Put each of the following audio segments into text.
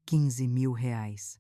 R$ 15.000.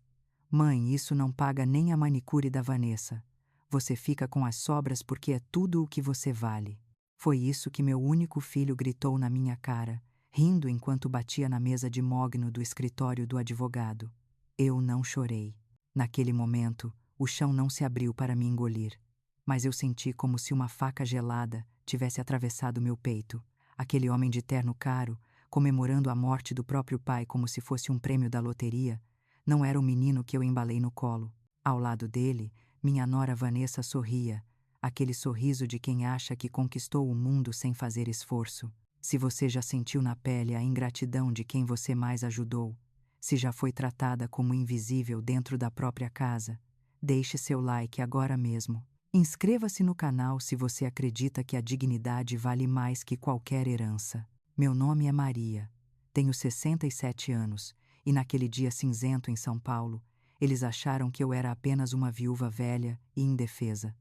Mãe, isso não paga nem a manicure da Vanessa. Você fica com as sobras porque é tudo o que você vale. Foi isso que meu único filho gritou na minha cara, rindo enquanto batia na mesa de mogno do escritório do advogado. Eu não chorei. Naquele momento, o chão não se abriu para me engolir. Mas eu senti como se uma faca gelada tivesse atravessado meu peito. Aquele homem de terno caro, comemorando a morte do próprio pai como se fosse um prêmio da loteria, não era o menino que eu embalei no colo. Ao lado dele, minha nora Vanessa sorria, aquele sorriso de quem acha que conquistou o mundo sem fazer esforço. Se você já sentiu na pele a ingratidão de quem você mais ajudou, se já foi tratada como invisível dentro da própria casa, deixe seu like agora mesmo. Inscreva-se no canal se você acredita que a dignidade vale mais que qualquer herança. Meu nome é Maria, tenho 67 anos, e naquele dia cinzento em São Paulo, eles acharam que eu era apenas uma viúva velha e indefesa.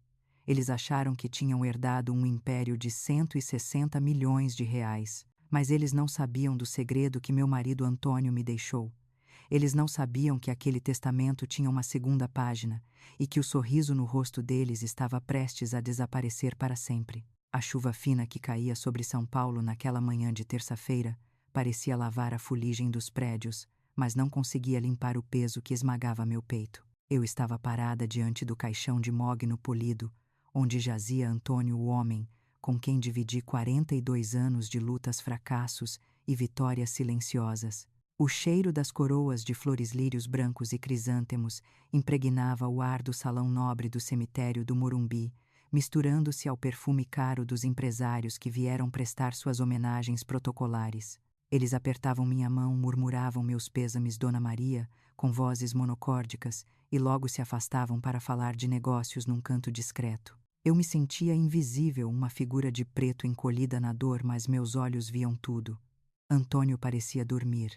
Eles acharam que tinham herdado um império de 160 milhões de reais, mas eles não sabiam do segredo que meu marido Antônio me deixou. Eles não sabiam que aquele testamento tinha uma segunda página e que o sorriso no rosto deles estava prestes a desaparecer para sempre. A chuva fina que caía sobre São Paulo naquela manhã de terça-feira parecia lavar a fuligem dos prédios, mas não conseguia limpar o peso que esmagava meu peito. Eu estava parada diante do caixão de mogno polido, onde jazia Antônio, o homem, com quem dividi 42 anos de lutas, fracassos e vitórias silenciosas. O cheiro das coroas de flores-lírios brancos e crisântemos impregnava o ar do salão nobre do cemitério do Morumbi, misturando-se ao perfume caro dos empresários que vieram prestar suas homenagens protocolares. Eles apertavam minha mão, murmuravam meus pêsames, Dona Maria, com vozes monocórdicas, e logo se afastavam para falar de negócios num canto discreto. Eu me sentia invisível, uma figura de preto encolhida na dor, mas meus olhos viam tudo. Antônio parecia dormir.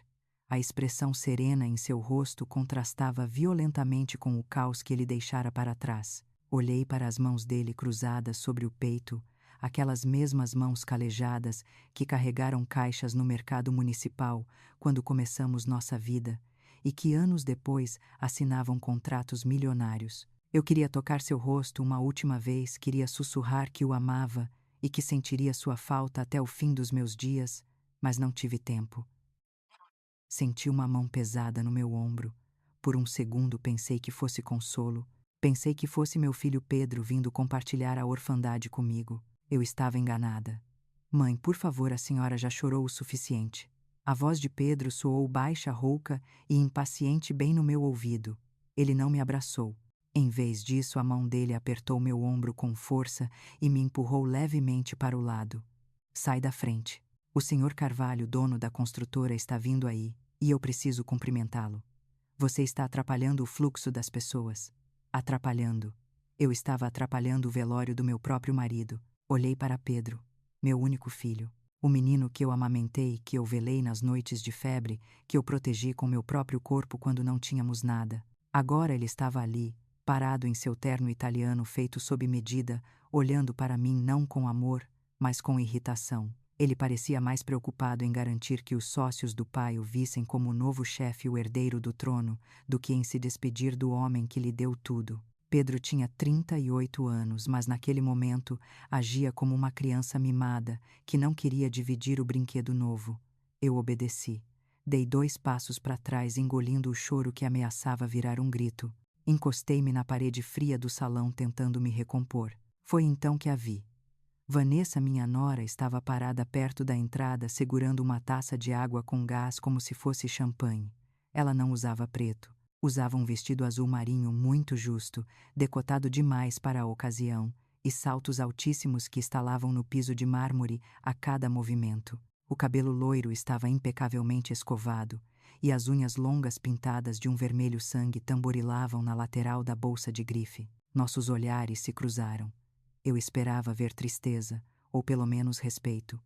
A expressão serena em seu rosto contrastava violentamente com o caos que ele deixara para trás. Olhei para as mãos dele cruzadas sobre o peito, aquelas mesmas mãos calejadas que carregaram caixas no mercado municipal quando começamos nossa vida e que anos depois assinavam contratos milionários. Eu queria tocar seu rosto uma última vez, queria sussurrar que o amava e que sentiria sua falta até o fim dos meus dias, mas não tive tempo. Senti uma mão pesada no meu ombro. Por um segundo pensei que fosse consolo. Pensei que fosse meu filho Pedro vindo compartilhar a orfandade comigo. Eu estava enganada. Mãe, por favor, a senhora já chorou o suficiente. A voz de Pedro soou baixa, rouca e impaciente bem no meu ouvido. Ele não me abraçou. Em vez disso, a mão dele apertou meu ombro com força e me empurrou levemente para o lado. Sai da frente. O senhor Carvalho, dono da construtora, está vindo aí, e eu preciso cumprimentá-lo. Você está atrapalhando o fluxo das pessoas. Atrapalhando. Eu estava atrapalhando o velório do meu próprio marido. Olhei para Pedro, meu único filho. O menino que eu amamentei, que eu velei nas noites de febre, que eu protegi com meu próprio corpo quando não tínhamos nada. Agora ele estava ali, parado em seu terno italiano feito sob medida, olhando para mim não com amor, mas com irritação. Ele parecia mais preocupado em garantir que os sócios do pai o vissem como o novo chefe e o herdeiro do trono, do que em se despedir do homem que lhe deu tudo. Pedro tinha 38 anos, mas naquele momento agia como uma criança mimada que não queria dividir o brinquedo novo. Eu obedeci. Dei 2 passos para trás, engolindo o choro que ameaçava virar um grito. Encostei-me na parede fria do salão tentando me recompor. Foi então que a vi. Vanessa, minha nora, estava parada perto da entrada segurando uma taça de água com gás como se fosse champanhe. Ela não usava preto. Usava um vestido azul marinho muito justo, decotado demais para a ocasião, e saltos altíssimos que estalavam no piso de mármore a cada movimento. O cabelo loiro estava impecavelmente escovado, e as unhas longas pintadas de um vermelho sangue tamborilavam na lateral da bolsa de grife. Nossos olhares se cruzaram. Eu esperava ver tristeza, ou pelo menos respeito.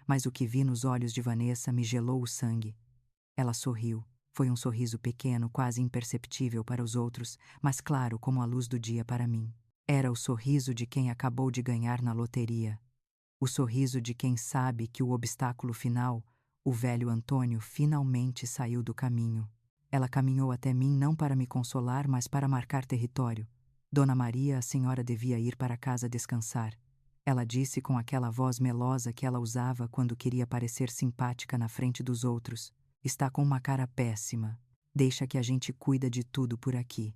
Mas o que vi nos olhos de Vanessa me gelou o sangue. Ela sorriu. Foi um sorriso pequeno, quase imperceptível para os outros, mas claro como a luz do dia para mim. Era o sorriso de quem acabou de ganhar na loteria. O sorriso de quem sabe que o obstáculo final, o velho Antônio, finalmente saiu do caminho. Ela caminhou até mim não para me consolar, mas para marcar território. Dona Maria, a senhora devia ir para casa descansar. Ela disse com aquela voz melosa que ela usava quando queria parecer simpática na frente dos outros. Está com uma cara péssima. Deixa que a gente cuida de tudo por aqui.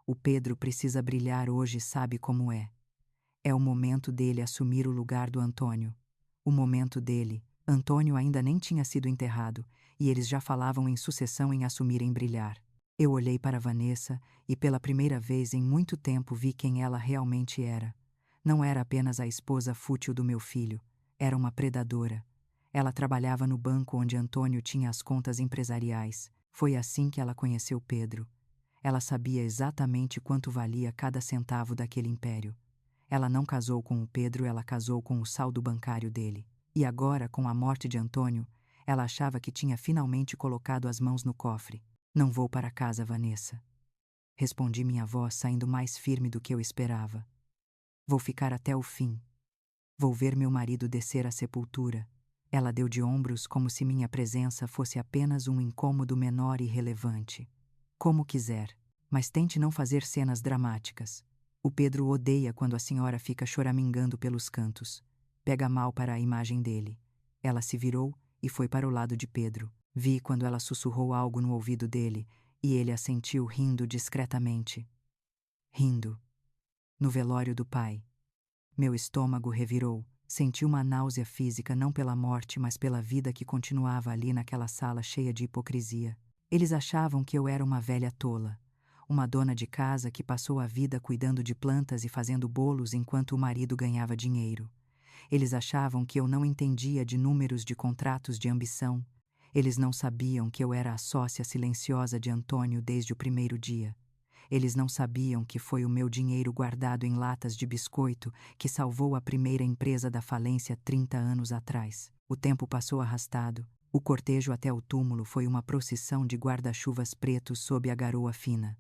O Pedro precisa brilhar hoje, sabe como é. É o momento dele assumir o lugar do Antônio. O momento dele. Antônio ainda nem tinha sido enterrado, e eles já falavam em sucessão em assumirem brilhar. Eu olhei para Vanessa e pela primeira vez em muito tempo vi quem ela realmente era. Não era apenas a esposa fútil do meu filho, era uma predadora. Ela trabalhava no banco onde Antônio tinha as contas empresariais. Foi assim que ela conheceu Pedro. Ela sabia exatamente quanto valia cada centavo daquele império. Ela não casou com o Pedro, ela casou com o saldo bancário dele. E agora, com a morte de Antônio, ela achava que tinha finalmente colocado as mãos no cofre. Não vou para casa, Vanessa. Respondi minha voz saindo mais firme do que eu esperava. Vou ficar até o fim. Vou ver meu marido descer à sepultura. Ela deu de ombros como se minha presença fosse apenas um incômodo menor e irrelevante. Como quiser, mas tente não fazer cenas dramáticas. O Pedro odeia quando a senhora fica choramingando pelos cantos. Pega mal para a imagem dele. Ela se virou e foi para o lado de Pedro. Vi quando ela sussurrou algo no ouvido dele e ele assentiu rindo discretamente. Rindo. No velório do pai. Meu estômago revirou. Senti uma náusea física não pela morte, mas pela vida que continuava ali naquela sala cheia de hipocrisia. Eles achavam que eu era uma velha tola. Uma dona de casa que passou a vida cuidando de plantas e fazendo bolos enquanto o marido ganhava dinheiro. Eles achavam que eu não entendia de números de contratos de ambição. Eles não sabiam que eu era a sócia silenciosa de Antônio desde o primeiro dia. Eles não sabiam que foi o meu dinheiro guardado em latas de biscoito que salvou a primeira empresa da falência 30 anos atrás. O tempo passou arrastado. O cortejo até o túmulo foi uma procissão de guarda-chuvas pretos sob a garoa fina.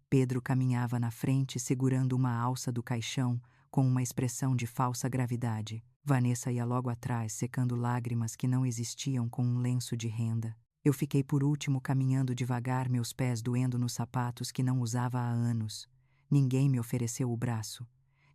Pedro caminhava na frente segurando uma alça do caixão com uma expressão de falsa gravidade. Vanessa ia logo atrás, secando lágrimas que não existiam com um lenço de renda. Eu fiquei por último caminhando devagar, meus pés doendo nos sapatos que não usava há anos. Ninguém me ofereceu o braço.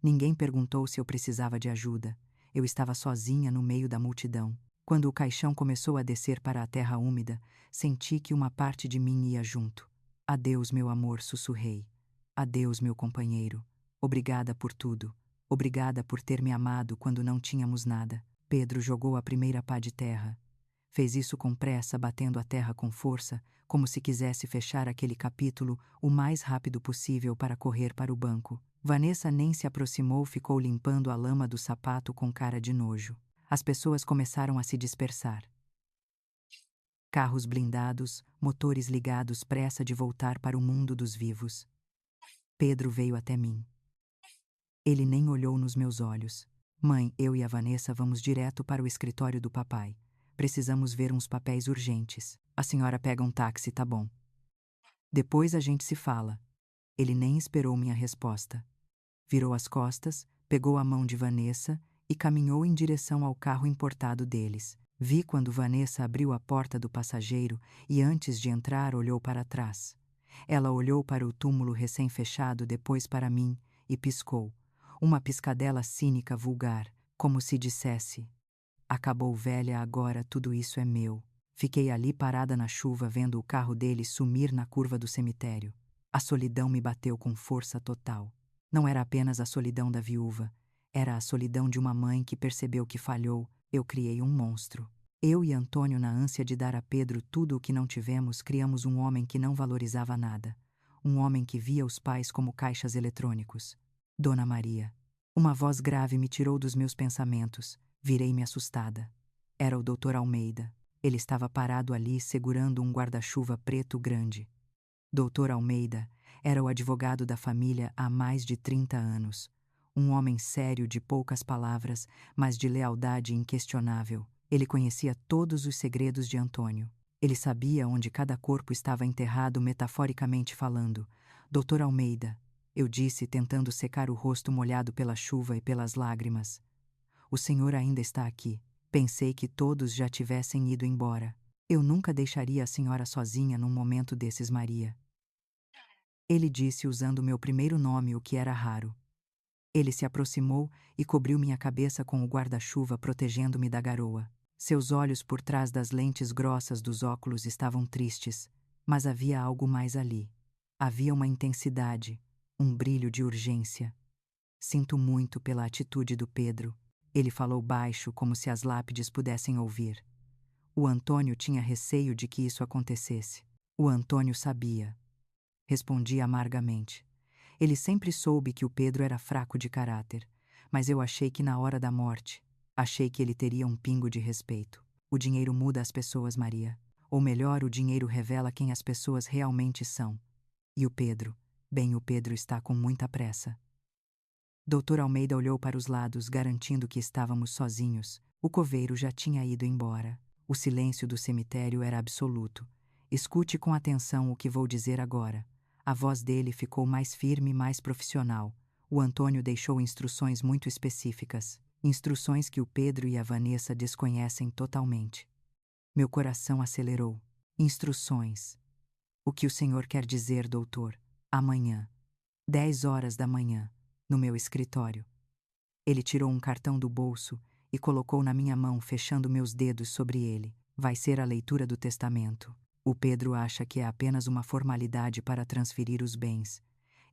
Ninguém perguntou se eu precisava de ajuda. Eu estava sozinha no meio da multidão. Quando o caixão começou a descer para a terra úmida, senti que uma parte de mim ia junto. Adeus, meu amor, sussurrei. Adeus, meu companheiro. Obrigada por tudo. Obrigada por ter me amado quando não tínhamos nada. Pedro jogou a primeira pá de terra. Fez isso com pressa, batendo a terra com força, como se quisesse fechar aquele capítulo o mais rápido possível para correr para o banco. Vanessa nem se aproximou, ficou limpando a lama do sapato com cara de nojo. As pessoas começaram a se dispersar. Carros blindados, motores ligados, pressa de voltar para o mundo dos vivos. Pedro veio até mim. Ele nem olhou nos meus olhos. Mãe, eu e a Vanessa vamos direto para o escritório do papai. Precisamos ver uns papéis urgentes. A senhora pega um táxi, tá bom? Depois a gente se fala. Ele nem esperou minha resposta. Virou as costas, pegou a mão de Vanessa e caminhou em direção ao carro importado deles. Vi quando Vanessa abriu a porta do passageiro e antes de entrar olhou para trás. Ela olhou para o túmulo recém-fechado, depois para mim e piscou. Uma piscadela cínica vulgar, como se dissesse: acabou, velha, agora tudo isso é meu. Fiquei ali parada na chuva vendo o carro dele sumir na curva do cemitério. A solidão me bateu com força total. Não era apenas a solidão da viúva, era a solidão de uma mãe que percebeu que falhou. Eu criei um monstro. Eu e Antônio, na ânsia de dar a Pedro tudo o que não tivemos, criamos um homem que não valorizava nada. Um homem que via os pais como caixas eletrônicos. Dona Maria. Uma voz grave me tirou dos meus pensamentos. Virei-me assustada. Era o Dr. Almeida. Ele estava parado ali segurando um guarda-chuva preto grande. Dr. Almeida era o advogado da família há mais de 30 anos. Um homem sério, de poucas palavras, mas de lealdade inquestionável. Ele conhecia todos os segredos de Antônio. Ele sabia onde cada corpo estava enterrado, metaforicamente falando. Dr. Almeida, eu disse, tentando secar o rosto molhado pela chuva e pelas lágrimas. O senhor ainda está aqui. Pensei que todos já tivessem ido embora. Eu nunca deixaria a senhora sozinha num momento desses, Maria. Ele disse usando meu primeiro nome, o que era raro. Ele se aproximou e cobriu minha cabeça com o guarda-chuva, protegendo-me da garoa. Seus olhos por trás das lentes grossas dos óculos estavam tristes, mas havia algo mais ali. Havia uma intensidade, um brilho de urgência. Sinto muito pela atitude do Pedro. Ele falou baixo, como se as lápides pudessem ouvir. O Antônio tinha receio de que isso acontecesse. O Antônio sabia. Respondi amargamente. Ele sempre soube que o Pedro era fraco de caráter, mas eu achei que na hora da morte, achei que ele teria um pingo de respeito. O dinheiro muda as pessoas, Maria. Ou melhor, o dinheiro revela quem as pessoas realmente são. E o Pedro? Bem, o Pedro está com muita pressa. Dr. Almeida olhou para os lados, garantindo que estávamos sozinhos. O coveiro já tinha ido embora. O silêncio do cemitério era absoluto. Escute com atenção o que vou dizer agora. A voz dele ficou mais firme e mais profissional. O Antônio deixou instruções muito específicas. Instruções que o Pedro e a Vanessa desconhecem totalmente. Meu coração acelerou. Instruções. O que o senhor quer dizer, doutor? Amanhã. 10 horas da manhã. No meu escritório. Ele tirou um cartão do bolso e colocou na minha mão, fechando meus dedos sobre ele. Vai ser a leitura do testamento. O Pedro acha que é apenas uma formalidade para transferir os bens.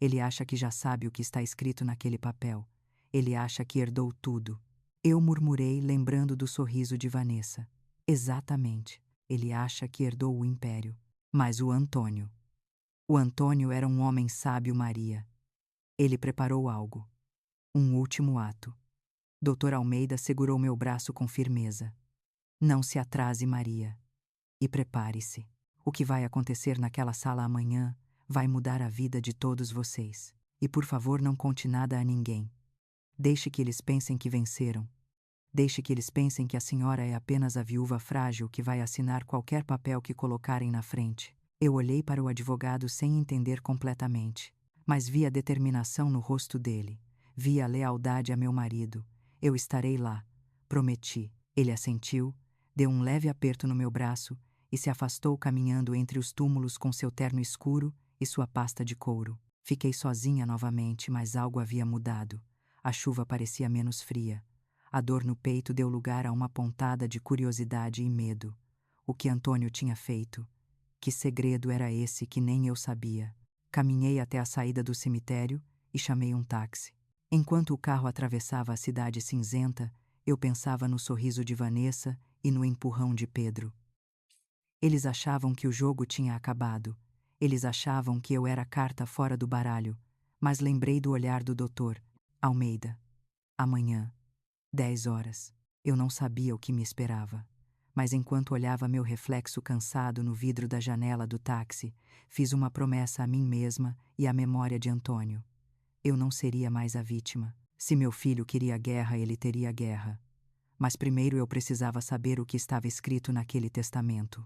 Ele acha que já sabe o que está escrito naquele papel. Ele acha que herdou tudo. Eu murmurei, lembrando do sorriso de Vanessa. Exatamente. Ele acha que herdou o império. Mas o Antônio. O Antônio era um homem sábio, Maria. Ele preparou algo. Um último ato. Dr. Almeida segurou meu braço com firmeza. Não se atrase, Maria. E prepare-se. O que vai acontecer naquela sala amanhã vai mudar a vida de todos vocês. E por favor, não conte nada a ninguém. Deixe que eles pensem que venceram. Deixe que eles pensem que a senhora é apenas a viúva frágil que vai assinar qualquer papel que colocarem na frente. Eu olhei para o advogado sem entender completamente, mas vi a determinação no rosto dele. Vi a lealdade a meu marido. Eu estarei lá. Prometi. Ele assentiu, deu um leve aperto no meu braço e se afastou caminhando entre os túmulos com seu terno escuro e sua pasta de couro. Fiquei sozinha novamente, mas algo havia mudado. A chuva parecia menos fria. A dor no peito deu lugar a uma pontada de curiosidade e medo. O que Antônio tinha feito? Que segredo era esse que nem eu sabia? Caminhei até a saída do cemitério e chamei um táxi. Enquanto o carro atravessava a cidade cinzenta, eu pensava no sorriso de Vanessa e no empurrão de Pedro. Eles achavam que o jogo tinha acabado. Eles achavam que eu era carta fora do baralho. Mas lembrei do olhar do Dr. Almeida. Amanhã, 10 horas. Eu não sabia o que me esperava. Mas enquanto olhava meu reflexo cansado no vidro da janela do táxi, fiz uma promessa a mim mesma e à memória de Antônio. Eu não seria mais a vítima. Se meu filho queria guerra, ele teria guerra. Mas primeiro eu precisava saber o que estava escrito naquele testamento.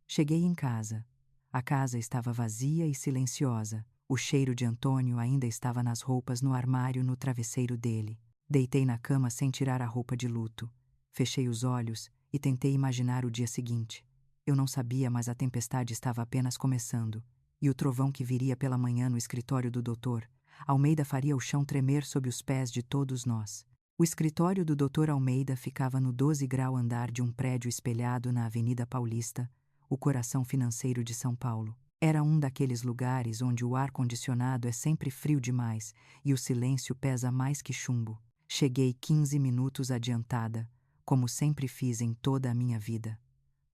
Cheguei em casa. A casa estava vazia e silenciosa. O cheiro de Antônio ainda estava nas roupas no armário no travesseiro dele. Deitei na cama sem tirar a roupa de luto. Fechei os olhos e tentei imaginar o dia seguinte. Eu não sabia, mas a tempestade estava apenas começando. E o trovão que viria pela manhã no escritório do doutor Almeida faria o chão tremer sob os pés de todos nós. O escritório do Dr. Almeida ficava no 12º andar de um prédio espelhado na Avenida Paulista, o coração financeiro de São Paulo. Era um daqueles lugares onde o ar-condicionado é sempre frio demais e o silêncio pesa mais que chumbo. Cheguei 15 minutos adiantada, como sempre fiz em toda a minha vida.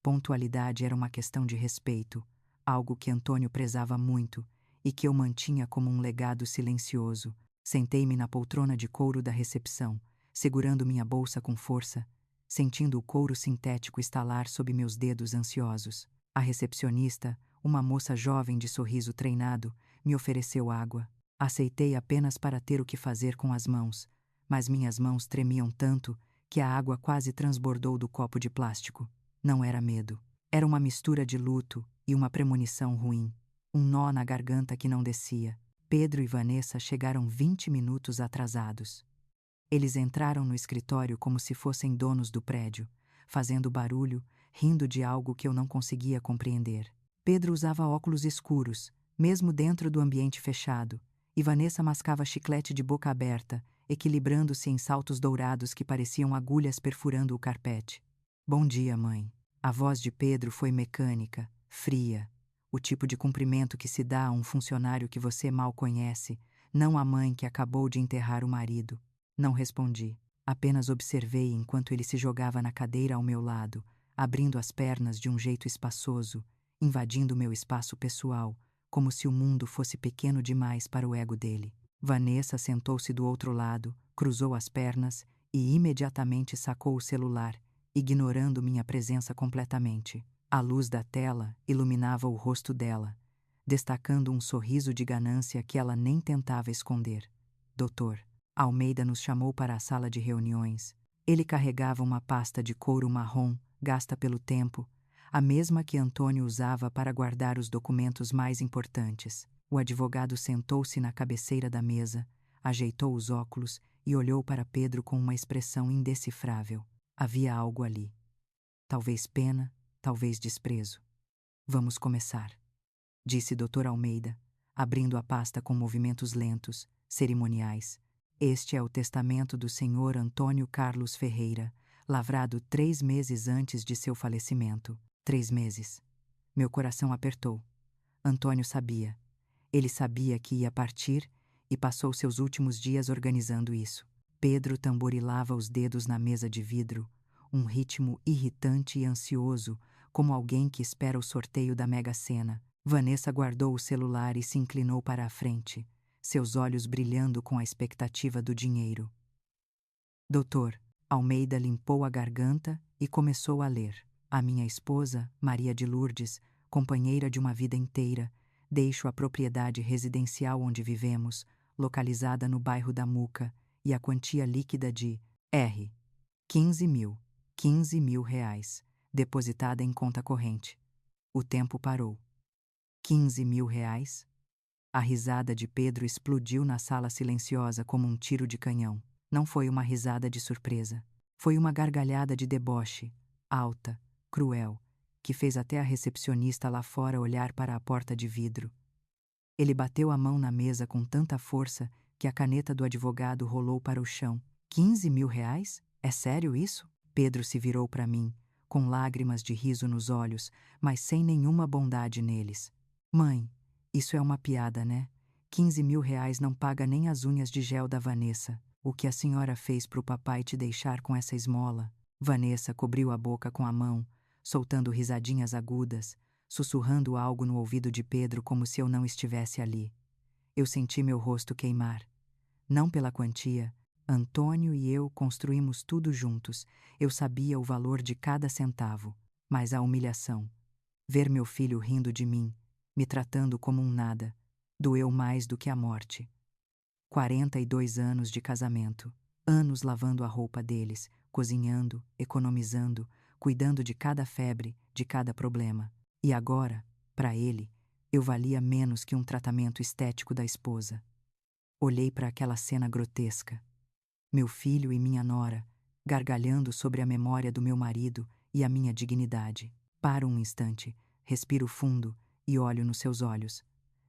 Pontualidade era uma questão de respeito, algo que Antônio prezava muito e que eu mantinha como um legado silencioso. Sentei-me na poltrona de couro da recepção, segurando minha bolsa com força, sentindo o couro sintético estalar sob meus dedos ansiosos. A recepcionista, uma moça jovem de sorriso treinado, me ofereceu água. Aceitei apenas para ter o que fazer com as mãos, mas minhas mãos tremiam tanto que a água quase transbordou do copo de plástico. Não era medo. Era uma mistura de luto e uma premonição ruim. Um nó na garganta que não descia. Pedro e Vanessa chegaram 20 minutos atrasados. Eles entraram no escritório como se fossem donos do prédio, fazendo barulho, rindo de algo que eu não conseguia compreender. Pedro usava óculos escuros, mesmo dentro do ambiente fechado, e Vanessa mascava chiclete de boca aberta, equilibrando-se em saltos dourados que pareciam agulhas perfurando o carpete. Bom dia, mãe. A voz de Pedro foi mecânica, fria, o tipo de cumprimento que se dá a um funcionário que você mal conhece, não a mãe que acabou de enterrar o marido. Não respondi. Apenas observei enquanto ele se jogava na cadeira ao meu lado, abrindo as pernas de um jeito espaçoso, invadindo meu espaço pessoal, como se o mundo fosse pequeno demais para o ego dele. Vanessa sentou-se do outro lado, cruzou as pernas e imediatamente sacou o celular, ignorando minha presença completamente. A luz da tela iluminava o rosto dela, destacando um sorriso de ganância que ela nem tentava esconder. Doutor Almeida nos chamou para a sala de reuniões. Ele carregava uma pasta de couro marrom, gasta pelo tempo, a mesma que Antônio usava para guardar os documentos mais importantes. O advogado sentou-se na cabeceira da mesa, ajeitou os óculos e olhou para Pedro com uma expressão indecifrável. Havia algo ali. Talvez pena, talvez desprezo. Vamos começar, disse Dr. Almeida, abrindo a pasta com movimentos lentos, cerimoniais. Este é o testamento do Sr. Antônio Carlos Ferreira, lavrado 3 meses antes de seu falecimento. 3 meses. Meu coração apertou. Antônio sabia. Ele sabia que ia partir e passou seus últimos dias organizando isso. Pedro tamborilava os dedos na mesa de vidro, um ritmo irritante e ansioso, como alguém que espera o sorteio da Mega Sena. Vanessa guardou o celular e se inclinou para a frente, seus olhos brilhando com a expectativa do dinheiro. Doutor Almeida limpou a garganta e começou a ler. A minha esposa, Maria de Lourdes, companheira de uma vida inteira, deixo a propriedade residencial onde vivemos, localizada no bairro da Muca, e a quantia líquida de R$ 15 mil reais, depositada em conta corrente. O tempo parou. 15 mil reais? A risada de Pedro explodiu na sala silenciosa como um tiro de canhão. Não foi uma risada de surpresa. Foi uma gargalhada de deboche, alta, cruel, que fez até a recepcionista lá fora olhar para a porta de vidro. Ele bateu a mão na mesa com tanta força que a caneta do advogado rolou para o chão. 15 mil reais? É sério isso? Pedro se virou para mim, com lágrimas de riso nos olhos, mas sem nenhuma bondade neles. Mãe, isso é uma piada, né? 15 mil reais não paga nem as unhas de gel da Vanessa. O que a senhora fez para o papai te deixar com essa esmola? Vanessa cobriu a boca com a mão, soltando risadinhas agudas, sussurrando algo no ouvido de Pedro como se eu não estivesse ali. Eu senti meu rosto queimar. Não pela quantia. Antônio e eu construímos tudo juntos. Eu sabia o valor de cada centavo. Mas a humilhação. Ver meu filho rindo de mim, me tratando como um nada, doeu mais do que a morte. 42 anos de casamento. Anos lavando a roupa deles, cozinhando, economizando, cuidando de cada febre, de cada problema. E agora, para ele, eu valia menos que um tratamento estético da esposa. Olhei para aquela cena grotesca. Meu filho e minha nora, gargalhando sobre a memória do meu marido e a minha dignidade. Paro um instante, respiro fundo e olho nos seus olhos.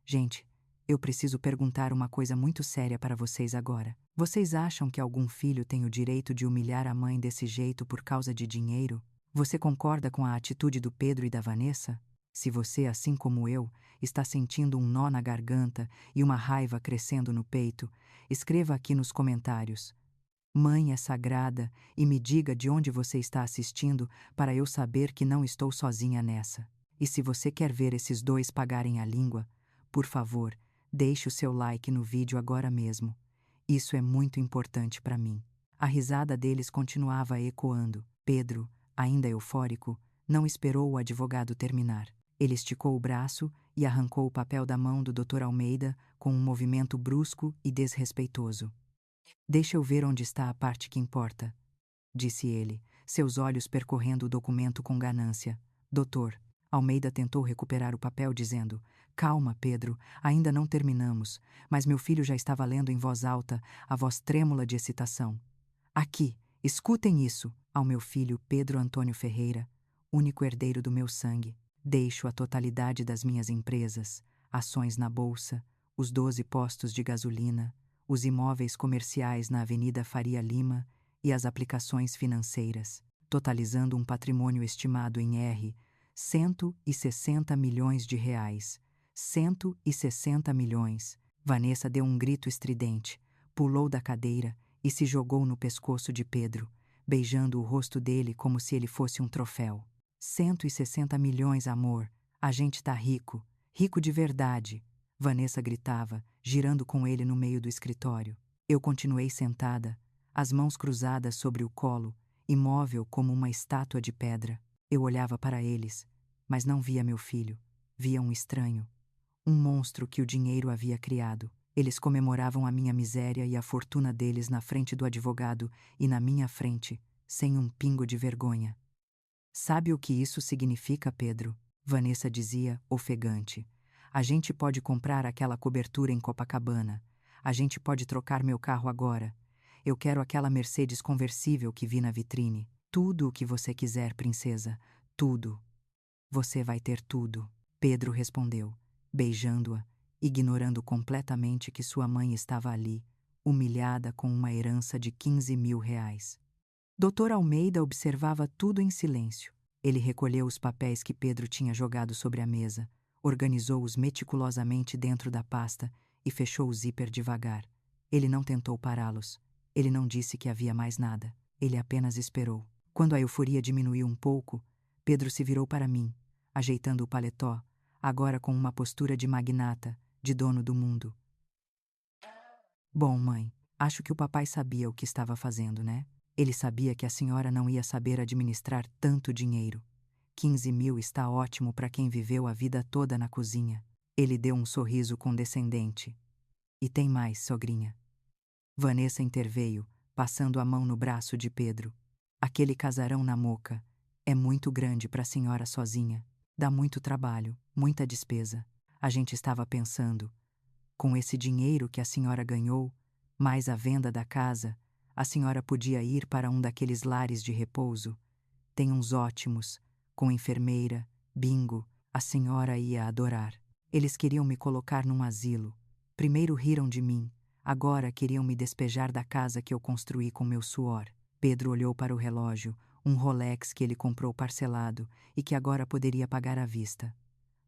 Gente, eu preciso perguntar uma coisa muito séria para vocês agora. Vocês acham que algum filho tem o direito de humilhar a mãe desse jeito por causa de dinheiro? Você concorda com a atitude do Pedro e da Vanessa? Se você, assim como eu, está sentindo um nó na garganta e uma raiva crescendo no peito, escreva aqui nos comentários. Mãe é sagrada e me diga de onde você está assistindo para eu saber que não estou sozinha nessa. E se você quer ver esses dois pagarem a língua, por favor, deixe o seu like no vídeo agora mesmo. Isso é muito importante para mim. A risada deles continuava ecoando. Pedro, ainda eufórico, não esperou o advogado terminar. Ele esticou o braço e arrancou o papel da mão do Dr. Almeida com um movimento brusco e desrespeitoso. Deixa eu ver onde está a parte que importa, disse ele, seus olhos percorrendo o documento com ganância. Doutor, Almeida tentou recuperar o papel dizendo, calma, Pedro, ainda não terminamos, mas meu filho já estava lendo em voz alta, a voz trêmula de excitação. Aqui, escutem isso, ao meu filho Pedro Antônio Ferreira, único herdeiro do meu sangue. Deixo a totalidade das minhas empresas, ações na bolsa, os 12 postos de gasolina, os imóveis comerciais na Avenida Faria Lima e as aplicações financeiras, totalizando um patrimônio estimado em R$ 160 milhões de reais. 160 milhões. Vanessa deu um grito estridente, pulou da cadeira e se jogou no pescoço de Pedro, beijando o rosto dele como se ele fosse um troféu. 160 milhões, amor. A gente tá rico. Rico de verdade. Vanessa gritava, girando com ele no meio do escritório. Eu continuei sentada, as mãos cruzadas sobre o colo, imóvel como uma estátua de pedra. Eu olhava para eles, mas não via meu filho. Via um estranho. Um monstro que o dinheiro havia criado. Eles comemoravam a minha miséria e a fortuna deles na frente do advogado e na minha frente, sem um pingo de vergonha. Sabe o que isso significa, Pedro? Vanessa dizia, ofegante. A gente pode comprar aquela cobertura em Copacabana. A gente pode trocar meu carro agora. Eu quero aquela Mercedes conversível que vi na vitrine. Tudo o que você quiser, princesa. Tudo. Você vai ter tudo. Pedro respondeu, beijando-a, ignorando completamente que sua mãe estava ali, humilhada com uma herança de 15 mil reais. Dr. Almeida observava tudo em silêncio. Ele recolheu os papéis que Pedro tinha jogado sobre a mesa, organizou-os meticulosamente dentro da pasta e fechou o zíper devagar. Ele não tentou pará-los. Ele não disse que havia mais nada. Ele apenas esperou. Quando a euforia diminuiu um pouco, Pedro se virou para mim, ajeitando o paletó, agora com uma postura de magnata, de dono do mundo. Bom, mãe, acho que o papai sabia o que estava fazendo, né? Ele sabia que a senhora não ia saber administrar tanto dinheiro. 15 mil está ótimo para quem viveu a vida toda na cozinha. Ele deu um sorriso condescendente. E tem mais, sogrinha. Vanessa interveio, passando a mão no braço de Pedro. Aquele casarão na Moca é muito grande para a senhora sozinha. Dá muito trabalho, muita despesa. A gente estava pensando, com esse dinheiro que a senhora ganhou, mais a venda da casa, a senhora podia ir para um daqueles lares de repouso. Tem uns ótimos, com enfermeira, bingo, a senhora ia adorar. Eles queriam me colocar num asilo. Primeiro riram de mim, agora queriam me despejar da casa que eu construí com meu suor. Pedro olhou para o relógio, um Rolex que ele comprou parcelado e que agora poderia pagar à vista.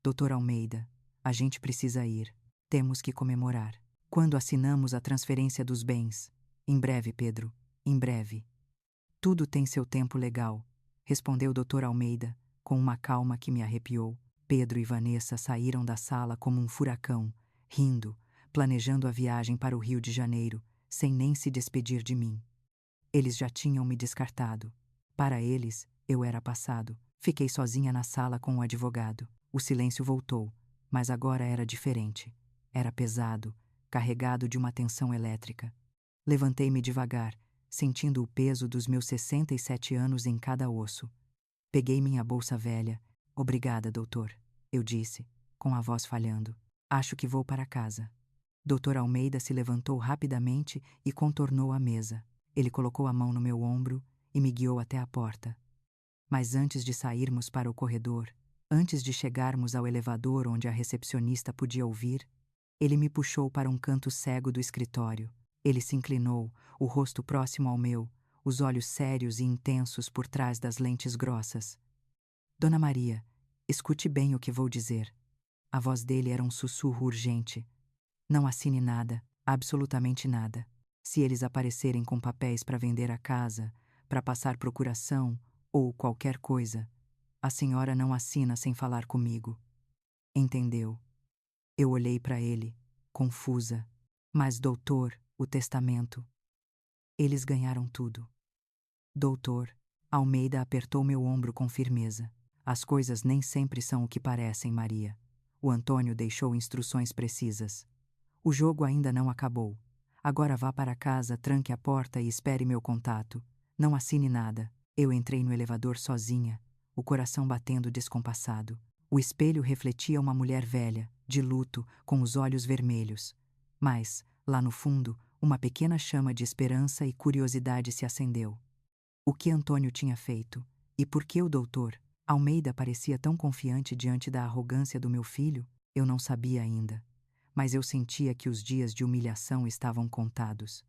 Dr. Almeida, a gente precisa ir. Temos que comemorar. Quando assinamos a transferência dos bens? Em breve, Pedro, em breve. Tudo tem seu tempo legal, respondeu Dr. Almeida, com uma calma que me arrepiou. Pedro e Vanessa saíram da sala como um furacão, rindo, planejando a viagem para o Rio de Janeiro, sem nem se despedir de mim. Eles já tinham me descartado. Para eles, eu era passado. Fiquei sozinha na sala com o advogado. O silêncio voltou, mas agora era diferente. Era pesado, carregado de uma tensão elétrica. Levantei-me devagar, sentindo o peso dos meus 67 anos em cada osso. Peguei minha bolsa velha. Obrigada, doutor, eu disse, com a voz falhando. Acho que vou para casa. Dr. Almeida se levantou rapidamente e contornou a mesa. Ele colocou a mão no meu ombro e me guiou até a porta. Mas antes de sairmos para o corredor, antes de chegarmos ao elevador onde a recepcionista podia ouvir, ele me puxou para um canto cego do escritório. Ele se inclinou, o rosto próximo ao meu, os olhos sérios e intensos por trás das lentes grossas. Dona Maria, escute bem o que vou dizer. A voz dele era um sussurro urgente. Não assine nada, absolutamente nada. Se eles aparecerem com papéis para vender a casa, para passar procuração ou qualquer coisa, a senhora não assina sem falar comigo. Entendeu? Eu olhei para ele, confusa. Mas, doutor, o testamento. Eles ganharam tudo. Doutor, Almeida apertou meu ombro com firmeza. As coisas nem sempre são o que parecem, Maria. O Antônio deixou instruções precisas. O jogo ainda não acabou. Agora vá para casa, tranque a porta e espere meu contato. Não assine nada. Eu entrei no elevador sozinha, o coração batendo descompassado. O espelho refletia uma mulher velha, de luto, com os olhos vermelhos. Mas, lá no fundo, uma pequena chama de esperança e curiosidade se acendeu. O que Antônio tinha feito? E por que o doutor Almeida parecia tão confiante diante da arrogância do meu filho, eu não sabia ainda. Mas eu sentia que os dias de humilhação estavam contados.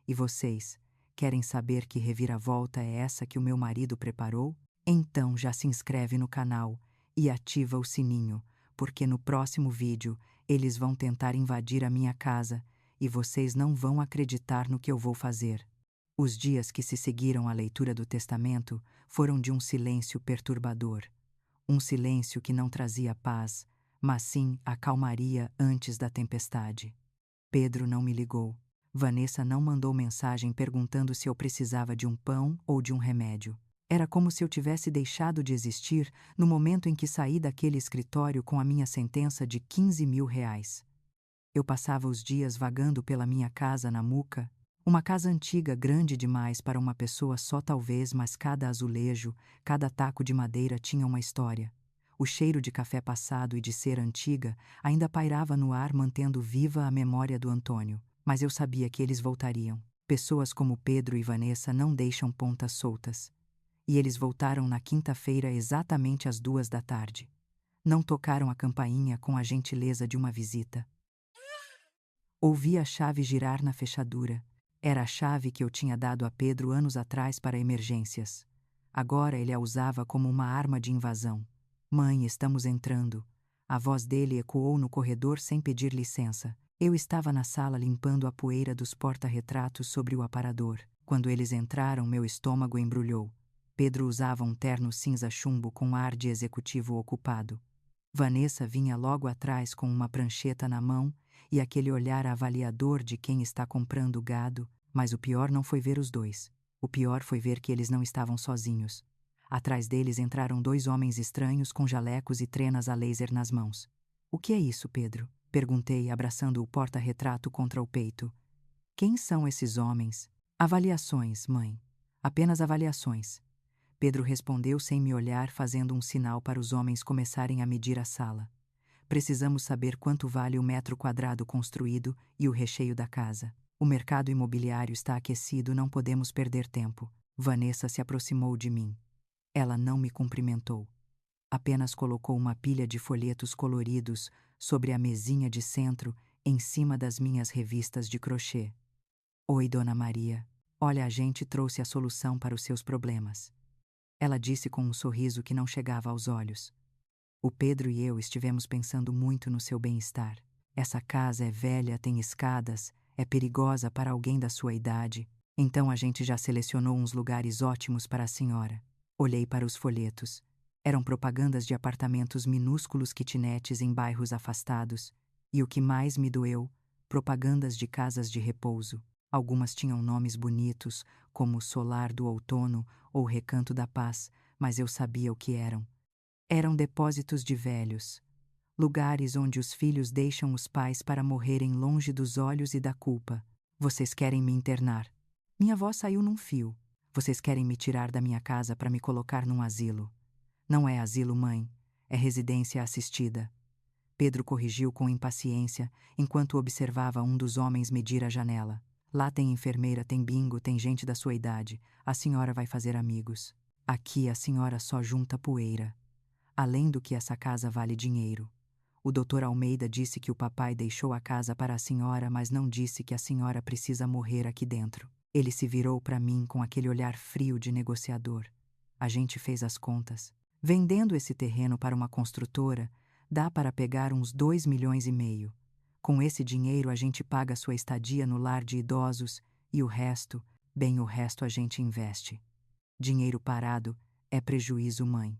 E vocês, querem saber que reviravolta é essa que o meu marido preparou? Então já se inscreve no canal e ativa o sininho, porque no próximo vídeo eles vão tentar invadir a minha casa e vocês não vão acreditar no que eu vou fazer. Os dias que se seguiram à leitura do testamento foram de um silêncio perturbador. Um silêncio que não trazia paz, mas sim a calmaria antes da tempestade. Pedro não me ligou. Vanessa não mandou mensagem perguntando se eu precisava de um pão ou de um remédio. Era como se eu tivesse deixado de existir no momento em que saí daquele escritório com a minha sentença de 15 mil reais. Eu passava os dias vagando pela minha casa na Muca, uma casa antiga grande demais para uma pessoa só talvez, mas cada azulejo, cada taco de madeira tinha uma história. O cheiro de café passado e de cera antiga ainda pairava no ar mantendo viva a memória do Antônio, mas eu sabia que eles voltariam. Pessoas como Pedro e Vanessa não deixam pontas soltas. E eles voltaram na quinta-feira exatamente às 2 da tarde. Não tocaram a campainha com a gentileza de uma visita. Ouvi a chave girar na fechadura. Era a chave que eu tinha dado a Pedro anos atrás para emergências. Agora ele a usava como uma arma de invasão. Mãe, estamos entrando. A voz dele ecoou no corredor sem pedir licença. Eu estava na sala limpando a poeira dos porta-retratos sobre o aparador. Quando eles entraram, meu estômago embrulhou. Pedro usava um terno cinza chumbo com ar de executivo ocupado. Vanessa vinha logo atrás com uma prancheta na mão e aquele olhar avaliador de quem está comprando gado, mas o pior não foi ver os dois. O pior foi ver que eles não estavam sozinhos. Atrás deles entraram 2 homens estranhos com jalecos e trenas a laser nas mãos. "O que é isso, Pedro?" perguntei, abraçando o porta-retrato contra o peito. "Quem são esses homens?" "Avaliações, mãe. Apenas avaliações." Pedro respondeu sem me olhar, fazendo um sinal para os homens começarem a medir a sala. "Precisamos saber quanto vale o metro quadrado construído e o recheio da casa. O mercado imobiliário está aquecido, não podemos perder tempo." Vanessa se aproximou de mim. Ela não me cumprimentou. Apenas colocou uma pilha de folhetos coloridos sobre a mesinha de centro, em cima das minhas revistas de crochê. "Oi, Dona Maria. Olha, a gente trouxe a solução para os seus problemas." Ela disse com um sorriso que não chegava aos olhos. "O Pedro e eu estivemos pensando muito no seu bem-estar. Essa casa é velha, tem escadas, é perigosa para alguém da sua idade. Então a gente já selecionou uns lugares ótimos para a senhora." Olhei para os folhetos. Eram propagandas de apartamentos minúsculos kitnetes em bairros afastados. E o que mais me doeu, propagandas de casas de repouso. Algumas tinham nomes bonitos, como Solar do Outono ou Recanto da Paz, mas eu sabia o que eram. Eram depósitos de velhos. Lugares onde os filhos deixam os pais para morrerem longe dos olhos e da culpa. "Vocês querem me internar." Minha voz saiu num fio. "Vocês querem me tirar da minha casa para me colocar num asilo." "Não é asilo, mãe. É residência assistida." Pedro corrigiu com impaciência, enquanto observava um dos homens medir a janela. "Lá tem enfermeira, tem bingo, tem gente da sua idade. A senhora vai fazer amigos. Aqui a senhora só junta poeira. Além do que essa casa vale dinheiro. O Dr. Almeida disse que o papai deixou a casa para a senhora, mas não disse que a senhora precisa morrer aqui dentro." Ele se virou para mim com aquele olhar frio de negociador. "A gente fez as contas. Vendendo esse terreno para uma construtora, dá para pegar uns 2,5 milhões. Com esse dinheiro a gente paga sua estadia no lar de idosos e o resto, bem, o resto a gente investe. Dinheiro parado é prejuízo, mãe.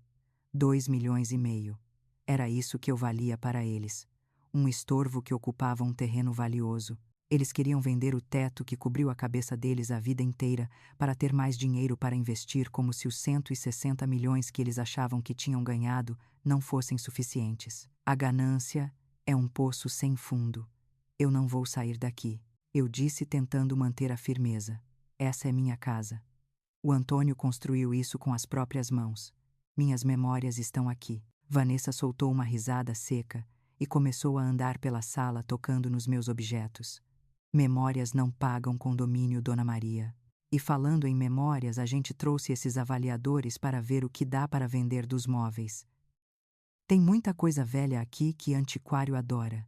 2,5 milhões. Era isso que eu valia para eles. Um estorvo que ocupava um terreno valioso. Eles queriam vender o teto que cobriu a cabeça deles a vida inteira para ter mais dinheiro para investir, como se os 160 milhões que eles achavam que tinham ganhado não fossem suficientes. A ganância é um poço sem fundo. Eu não vou sair daqui." Eu disse, tentando manter a firmeza. "Essa é minha casa. O Antônio construiu isso com as próprias mãos. Minhas memórias estão aqui." Vanessa soltou uma risada seca e começou a andar pela sala tocando nos meus objetos. "Memórias não pagam condomínio, Dona Maria. E falando em memórias, a gente trouxe esses avaliadores para ver o que dá para vender dos móveis. Tem muita coisa velha aqui que antiquário adora.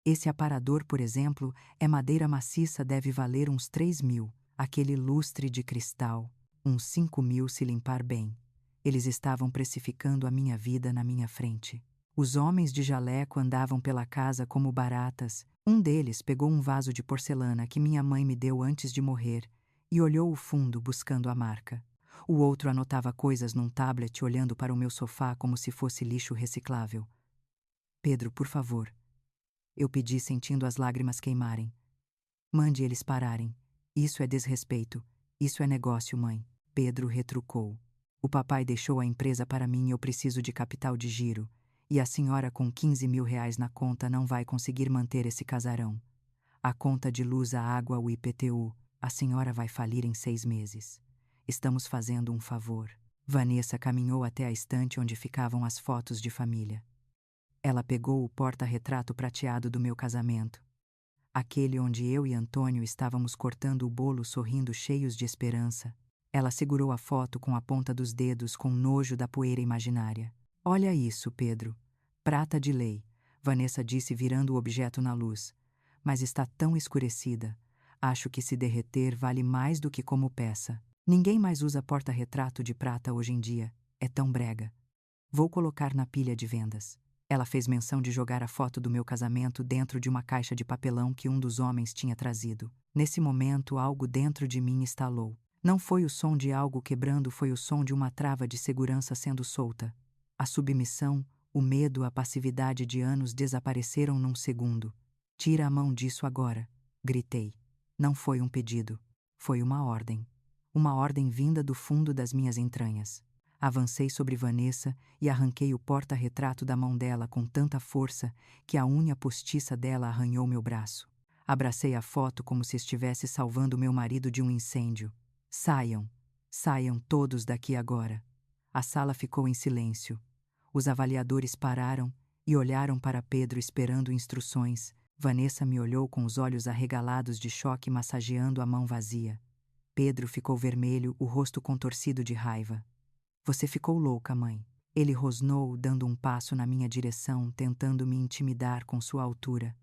Esse aparador, por exemplo, é madeira maciça, deve valer uns 3.000. Aquele lustre de cristal, uns 5.000 se limpar bem. Eles estavam precificando a minha vida na minha frente. Os homens de jaleco andavam pela casa como baratas. Um deles pegou um vaso de porcelana que minha mãe me deu antes de morrer e olhou o fundo buscando a marca. O outro anotava coisas num tablet olhando para o meu sofá como se fosse lixo reciclável. Pedro, por favor. Eu pedi sentindo as lágrimas queimarem. Mande eles pararem. Isso é desrespeito. Isso é negócio, mãe. Pedro retrucou. O papai deixou a empresa para mim e eu preciso de capital de giro. E a senhora com 15.000 reais na conta não vai conseguir manter esse casarão. A conta de luz, a água, o IPTU, a senhora vai falir em 6 meses. Estamos fazendo um favor. Vanessa caminhou até a estante onde ficavam as fotos de família. Ela pegou o porta-retrato prateado do meu casamento. Aquele onde eu e Antônio estávamos cortando o bolo sorrindo cheios de esperança. Ela segurou a foto com a ponta dos dedos com nojo da poeira imaginária. Olha isso, Pedro. Prata de lei, Vanessa disse virando o objeto na luz. Mas está tão escurecida. Acho que se derreter vale mais do que como peça. Ninguém mais usa porta-retrato de prata hoje em dia. É tão brega. Vou colocar na pilha de vendas. Ela fez menção de jogar a foto do meu casamento dentro de uma caixa de papelão que um dos homens tinha trazido. Nesse momento, algo dentro de mim estalou. Não foi o som de algo quebrando, foi o som de uma trava de segurança sendo solta. A submissão, o medo, a passividade de anos desapareceram num segundo. Tira a mão disso agora, gritei. Não foi um pedido. Foi uma ordem. Uma ordem vinda do fundo das minhas entranhas. Avancei sobre Vanessa e arranquei o porta-retrato da mão dela com tanta força que a unha postiça dela arranhou meu braço. Abracei a foto como se estivesse salvando meu marido de um incêndio. Saiam. Saiam todos daqui agora. A sala ficou em silêncio. Os avaliadores pararam e olharam para Pedro esperando instruções. Vanessa me olhou com os olhos arregalados de choque massageando a mão vazia. Pedro ficou vermelho, o rosto contorcido de raiva. Você ficou louca, mãe. Ele rosnou, dando um passo na minha direção, tentando me intimidar com sua altura.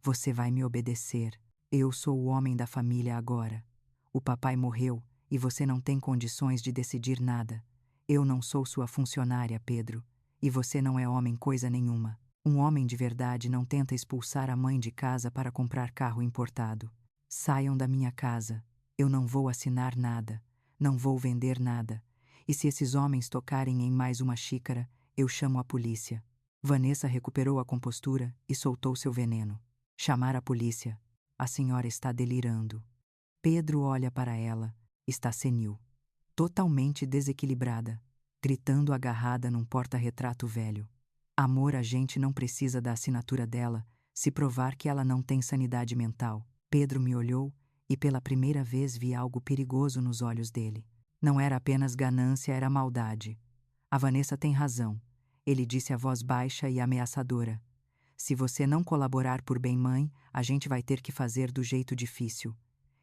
Você vai me obedecer. Eu sou o homem da família agora. O papai morreu e você não tem condições de decidir nada. Eu não sou sua funcionária, Pedro. E você não é homem coisa nenhuma. Um homem de verdade não tenta expulsar a mãe de casa para comprar carro importado. Saiam da minha casa. Eu não vou assinar nada. Não vou vender nada. E se esses homens tocarem em mais uma xícara, eu chamo a polícia. Vanessa recuperou a compostura e soltou seu veneno. Chamar a polícia. A senhora está delirando. Pedro olha para ela. Está senil. Totalmente desequilibrada. Gritando agarrada num porta-retrato velho. Amor, a gente não precisa da assinatura dela, se provar que ela não tem sanidade mental. Pedro me olhou e pela primeira vez vi algo perigoso nos olhos dele. Não era apenas ganância, era maldade. A Vanessa tem razão, ele disse a voz baixa e ameaçadora. Se você não colaborar por bem, mãe, a gente vai ter que fazer do jeito difícil.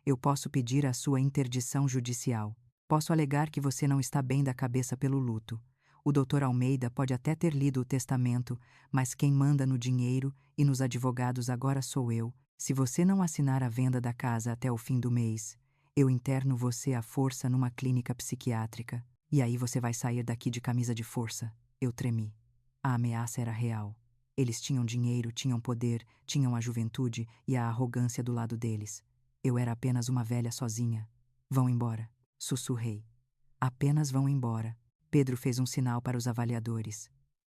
Eu posso pedir a sua interdição judicial. Posso alegar que você não está bem da cabeça pelo luto. O Dr. Almeida pode até ter lido o testamento, mas quem manda no dinheiro e nos advogados agora sou eu. Se você não assinar a venda da casa até o fim do mês, eu interno você à força numa clínica psiquiátrica, e aí você vai sair daqui de camisa de força. Eu tremi. A ameaça era real. Eles tinham dinheiro, tinham poder, tinham a juventude e a arrogância do lado deles. Eu era apenas uma velha sozinha. Vão embora, sussurrei. Apenas vão embora. Pedro fez um sinal para os avaliadores.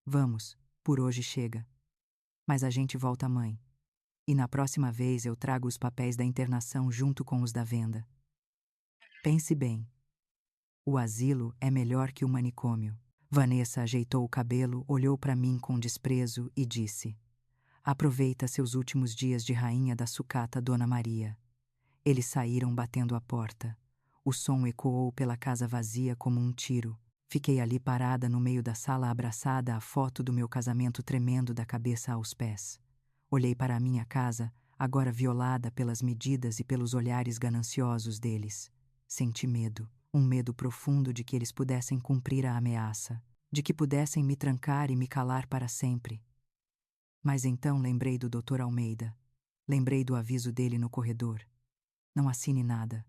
Vamos, por hoje chega. Mas a gente volta, mãe. E na próxima vez eu trago os papéis da internação junto com os da venda. Pense bem. O asilo é melhor que o manicômio. Vanessa ajeitou o cabelo, olhou para mim com desprezo e disse: Aproveita seus últimos dias de rainha da sucata, Dona Maria. Eles saíram batendo a porta. O som ecoou pela casa vazia como um tiro. Fiquei ali parada no meio da sala abraçada à foto do meu casamento tremendo da cabeça aos pés. Olhei para a minha casa, agora violada pelas medidas e pelos olhares gananciosos deles. Senti medo, um medo profundo de que eles pudessem cumprir a ameaça, de que pudessem me trancar e me calar para sempre. Mas então lembrei do Dr. Almeida. Lembrei do aviso dele no corredor. Não assine nada.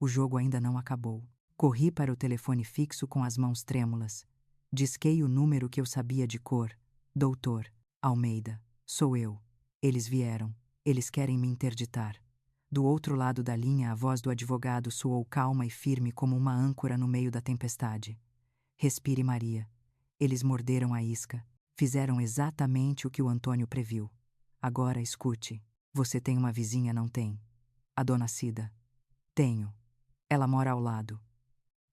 O jogo ainda não acabou. Corri para o telefone fixo com as mãos trêmulas. Disquei o número que eu sabia de cor. Doutor Almeida, sou eu. Eles vieram. Eles querem me interditar. Do outro lado da linha, a voz do advogado soou calma e firme como uma âncora no meio da tempestade. Respire, Maria. Eles morderam a isca. Fizeram exatamente o que o Antônio previu. Agora escute. Você tem uma vizinha, não tem? A dona Cida. Tenho. Ela mora ao lado.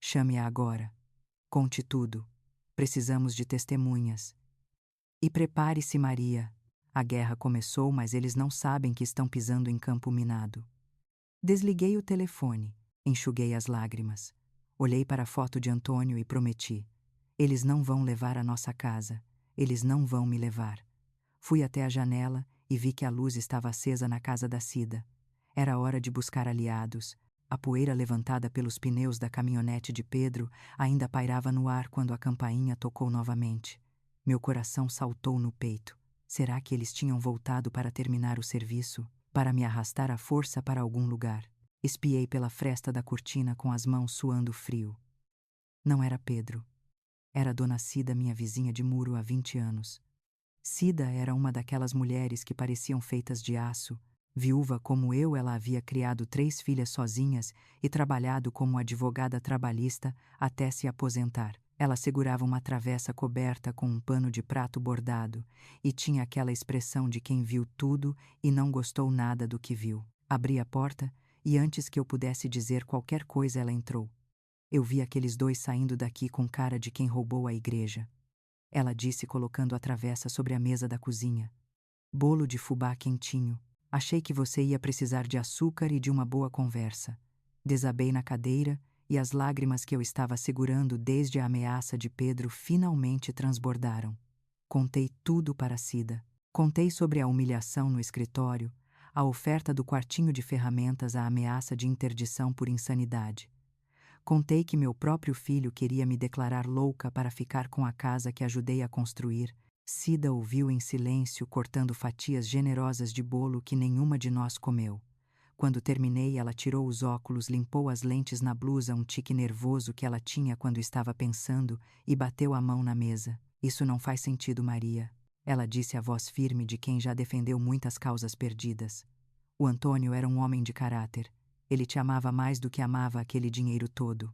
Chame-a agora. Conte tudo. Precisamos de testemunhas. E prepare-se, Maria. A guerra começou, mas eles não sabem que estão pisando em campo minado. Desliguei o telefone, enxuguei as lágrimas. Olhei para a foto de Antônio e prometi. Eles não vão levar a nossa casa. Eles não vão me levar. Fui até a janela e vi que a luz estava acesa na casa da Cida. Era hora de buscar aliados. A poeira levantada pelos pneus da caminhonete de Pedro ainda pairava no ar quando a campainha tocou novamente. Meu coração saltou no peito. Será que eles tinham voltado para terminar o serviço? Para me arrastar à força para algum lugar? Espiei pela fresta da cortina com as mãos suando frio. Não era Pedro. Era Dona Cida, minha vizinha de muro há 20 anos. Cida era uma daquelas mulheres que pareciam feitas de aço. Viúva como eu, ela havia criado 3 filhas sozinhas e trabalhado como advogada trabalhista até se aposentar. Ela segurava uma travessa coberta com um pano de prato bordado e tinha aquela expressão de quem viu tudo e não gostou nada do que viu. Abri a porta e antes que eu pudesse dizer qualquer coisa ela entrou. Eu vi aqueles 2 saindo daqui com cara de quem roubou a igreja. Ela disse colocando a travessa sobre a mesa da cozinha. Bolo de fubá quentinho. Achei que você ia precisar de açúcar e de uma boa conversa. Desabei na cadeira e as lágrimas que eu estava segurando desde a ameaça de Pedro finalmente transbordaram. Contei tudo para Cida. Contei sobre a humilhação no escritório, a oferta do quartinho de ferramentas, a ameaça de interdição por insanidade. Contei que meu próprio filho queria me declarar louca para ficar com a casa que ajudei a construir. Cida ouviu em silêncio, cortando fatias generosas de bolo que nenhuma de nós comeu. Quando terminei, ela tirou os óculos, limpou as lentes na blusa, um tique nervoso que ela tinha quando estava pensando, e bateu a mão na mesa. Isso não faz sentido, Maria. Ela disse a voz firme de quem já defendeu muitas causas perdidas. O Antônio era um homem de caráter. Ele te amava mais do que amava aquele dinheiro todo.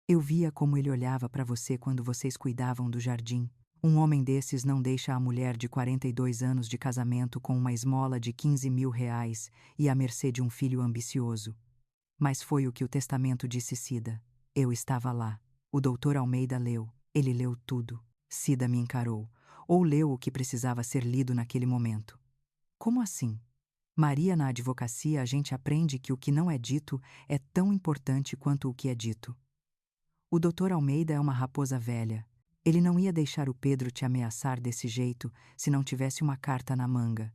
Eu via como ele olhava para você quando vocês cuidavam do jardim. Um homem desses não deixa a mulher de 42 anos de casamento com uma esmola de 15.000 reais e à mercê de um filho ambicioso. Mas foi o que o testamento disse Cida. Eu estava lá. O doutor Almeida leu. Ele leu tudo. Cida me encarou. Ou leu o que precisava ser lido naquele momento. Como assim? Maria, na advocacia a gente aprende que o que não é dito é tão importante quanto o que é dito. O doutor Almeida é uma raposa velha. Ele não ia deixar o Pedro te ameaçar desse jeito se não tivesse uma carta na manga.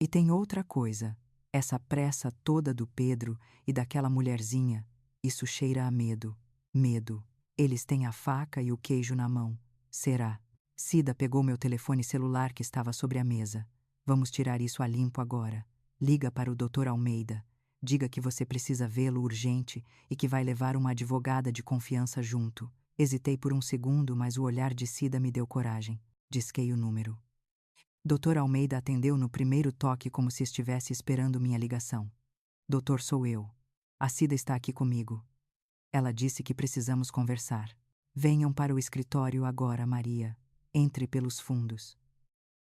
E tem outra coisa. Essa pressa toda do Pedro e daquela mulherzinha, isso cheira a medo. Medo. Eles têm a faca e o queijo na mão. Será? Cida pegou meu telefone celular que estava sobre a mesa. Vamos tirar isso a limpo agora. Liga para o Dr. Almeida. Diga que você precisa vê-lo urgente e que vai levar uma advogada de confiança junto. Hesitei por um segundo, mas o olhar de Cida me deu coragem. Disquei o número. Dr. Almeida atendeu no primeiro toque como se estivesse esperando minha ligação. Doutor, sou eu. A Cida está aqui comigo. Ela disse que precisamos conversar. Venham para o escritório agora, Maria. Entre pelos fundos.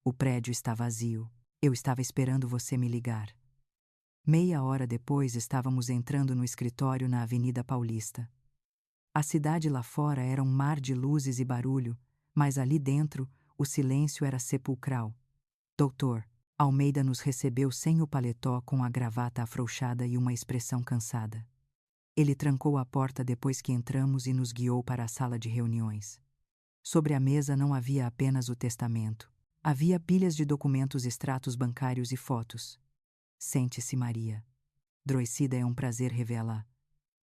O prédio está vazio. Eu estava esperando você me ligar. Meia hora depois estávamos entrando no escritório na Avenida Paulista. A cidade lá fora era um mar de luzes e barulho, mas ali dentro o silêncio era sepulcral. Doutor Almeida nos recebeu sem o paletó, com a gravata afrouxada e uma expressão cansada. Ele trancou a porta depois que entramos e nos guiou para a sala de reuniões. Sobre a mesa não havia apenas o testamento. Havia pilhas de documentos, extratos bancários e fotos. Sente-se, Maria. Droicida, é um prazer revê-la.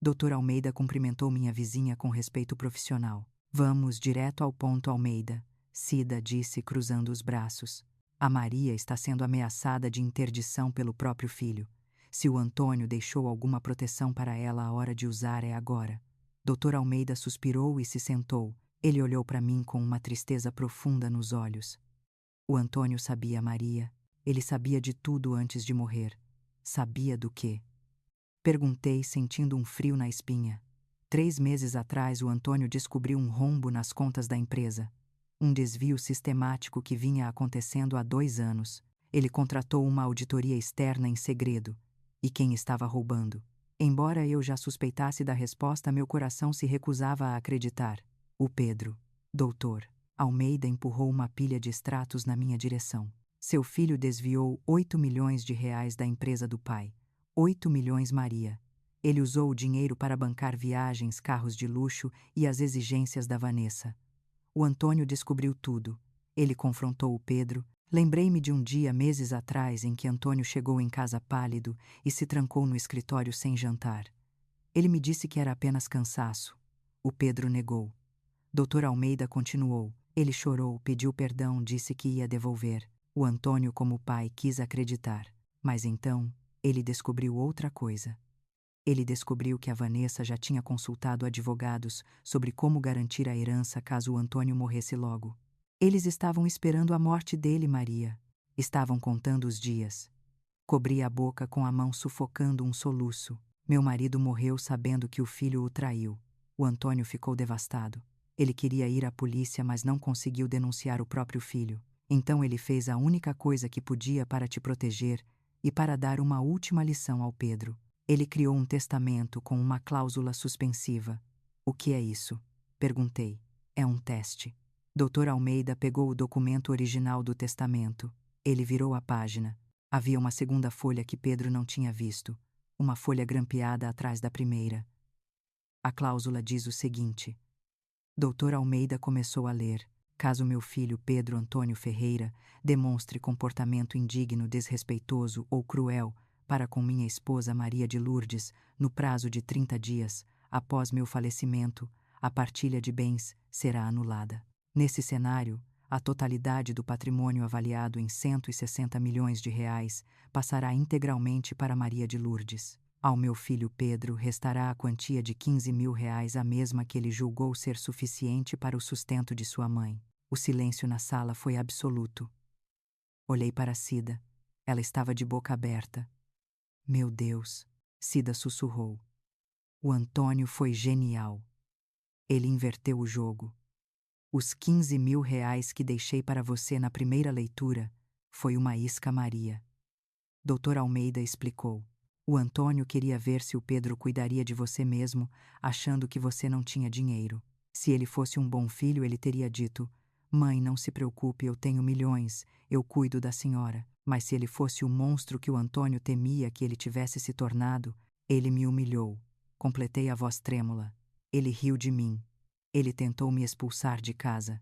Dr. Almeida cumprimentou minha vizinha com respeito profissional. Vamos direto ao ponto, Almeida, Cida disse cruzando os braços. A Maria está sendo ameaçada de interdição pelo próprio filho. Se o Antônio deixou alguma proteção para ela, a hora de usar é agora. Dr. Almeida suspirou e se sentou. Ele olhou para mim com uma tristeza profunda nos olhos. O Antônio sabia, Maria. Ele sabia de tudo antes de morrer. Sabia do quê? Perguntei, sentindo um frio na espinha. 3 meses atrás, o Antônio descobriu um rombo nas contas da empresa. Um desvio sistemático que vinha acontecendo há 2 anos. Ele contratou uma auditoria externa em segredo. E quem estava roubando? Embora eu já suspeitasse da resposta, meu coração se recusava a acreditar. O Pedro. Doutor. Almeida empurrou uma pilha de extratos na minha direção. Seu filho desviou 8 milhões de reais da empresa do pai. 8 milhões, Maria. Ele usou o dinheiro para bancar viagens, carros de luxo e as exigências da Vanessa. O Antônio descobriu tudo. Ele confrontou o Pedro. Lembrei-me de um dia, meses atrás, em que Antônio chegou em casa pálido e se trancou no escritório sem jantar. Ele me disse que era apenas cansaço. O Pedro negou. Dr. Almeida continuou. Ele chorou, pediu perdão, disse que ia devolver. O Antônio, como pai, quis acreditar. Mas então, ele descobriu outra coisa. Ele descobriu que a Vanessa já tinha consultado advogados sobre como garantir a herança caso o Antônio morresse logo. Eles estavam esperando a morte dele, Maria. Estavam contando os dias. Cobri a boca com a mão, sufocando um soluço. Meu marido morreu sabendo que o filho o traiu. O Antônio ficou devastado. Ele queria ir à polícia, mas não conseguiu denunciar o próprio filho. Então ele fez a única coisa que podia para te proteger e para dar uma última lição ao Pedro. Ele criou um testamento com uma cláusula suspensiva. O que é isso? Perguntei. É um teste. Dr. Almeida pegou o documento original do testamento. Ele virou a página. Havia uma segunda folha que Pedro não tinha visto. Uma folha grampeada atrás da primeira. A cláusula diz o seguinte. Dr. Almeida começou a ler. Caso meu filho Pedro Antônio Ferreira demonstre comportamento indigno, desrespeitoso ou cruel para com minha esposa Maria de Lourdes, no prazo de 30 dias, após meu falecimento, a partilha de bens será anulada. Nesse cenário, a totalidade do patrimônio avaliado em 160 milhões de reais passará integralmente para Maria de Lourdes. Ao meu filho Pedro restará a quantia de 15 mil reais, a mesma que ele julgou ser suficiente para o sustento de sua mãe. O silêncio na sala foi absoluto. Olhei para Cida. Ela estava de boca aberta. Meu Deus, Cida sussurrou. O Antônio foi genial. Ele inverteu o jogo. Os 15 mil reais que deixei para você na primeira leitura foi uma isca, Maria. Dr. Almeida explicou. O Antônio queria ver se o Pedro cuidaria de você mesmo, achando que você não tinha dinheiro. Se ele fosse um bom filho, ele teria dito: mãe, não se preocupe, eu tenho milhões, eu cuido da senhora. Mas se ele fosse o monstro que o Antônio temia que ele tivesse se tornado, ele me humilhou. Completei a voz trêmula. Ele riu de mim. Ele tentou me expulsar de casa.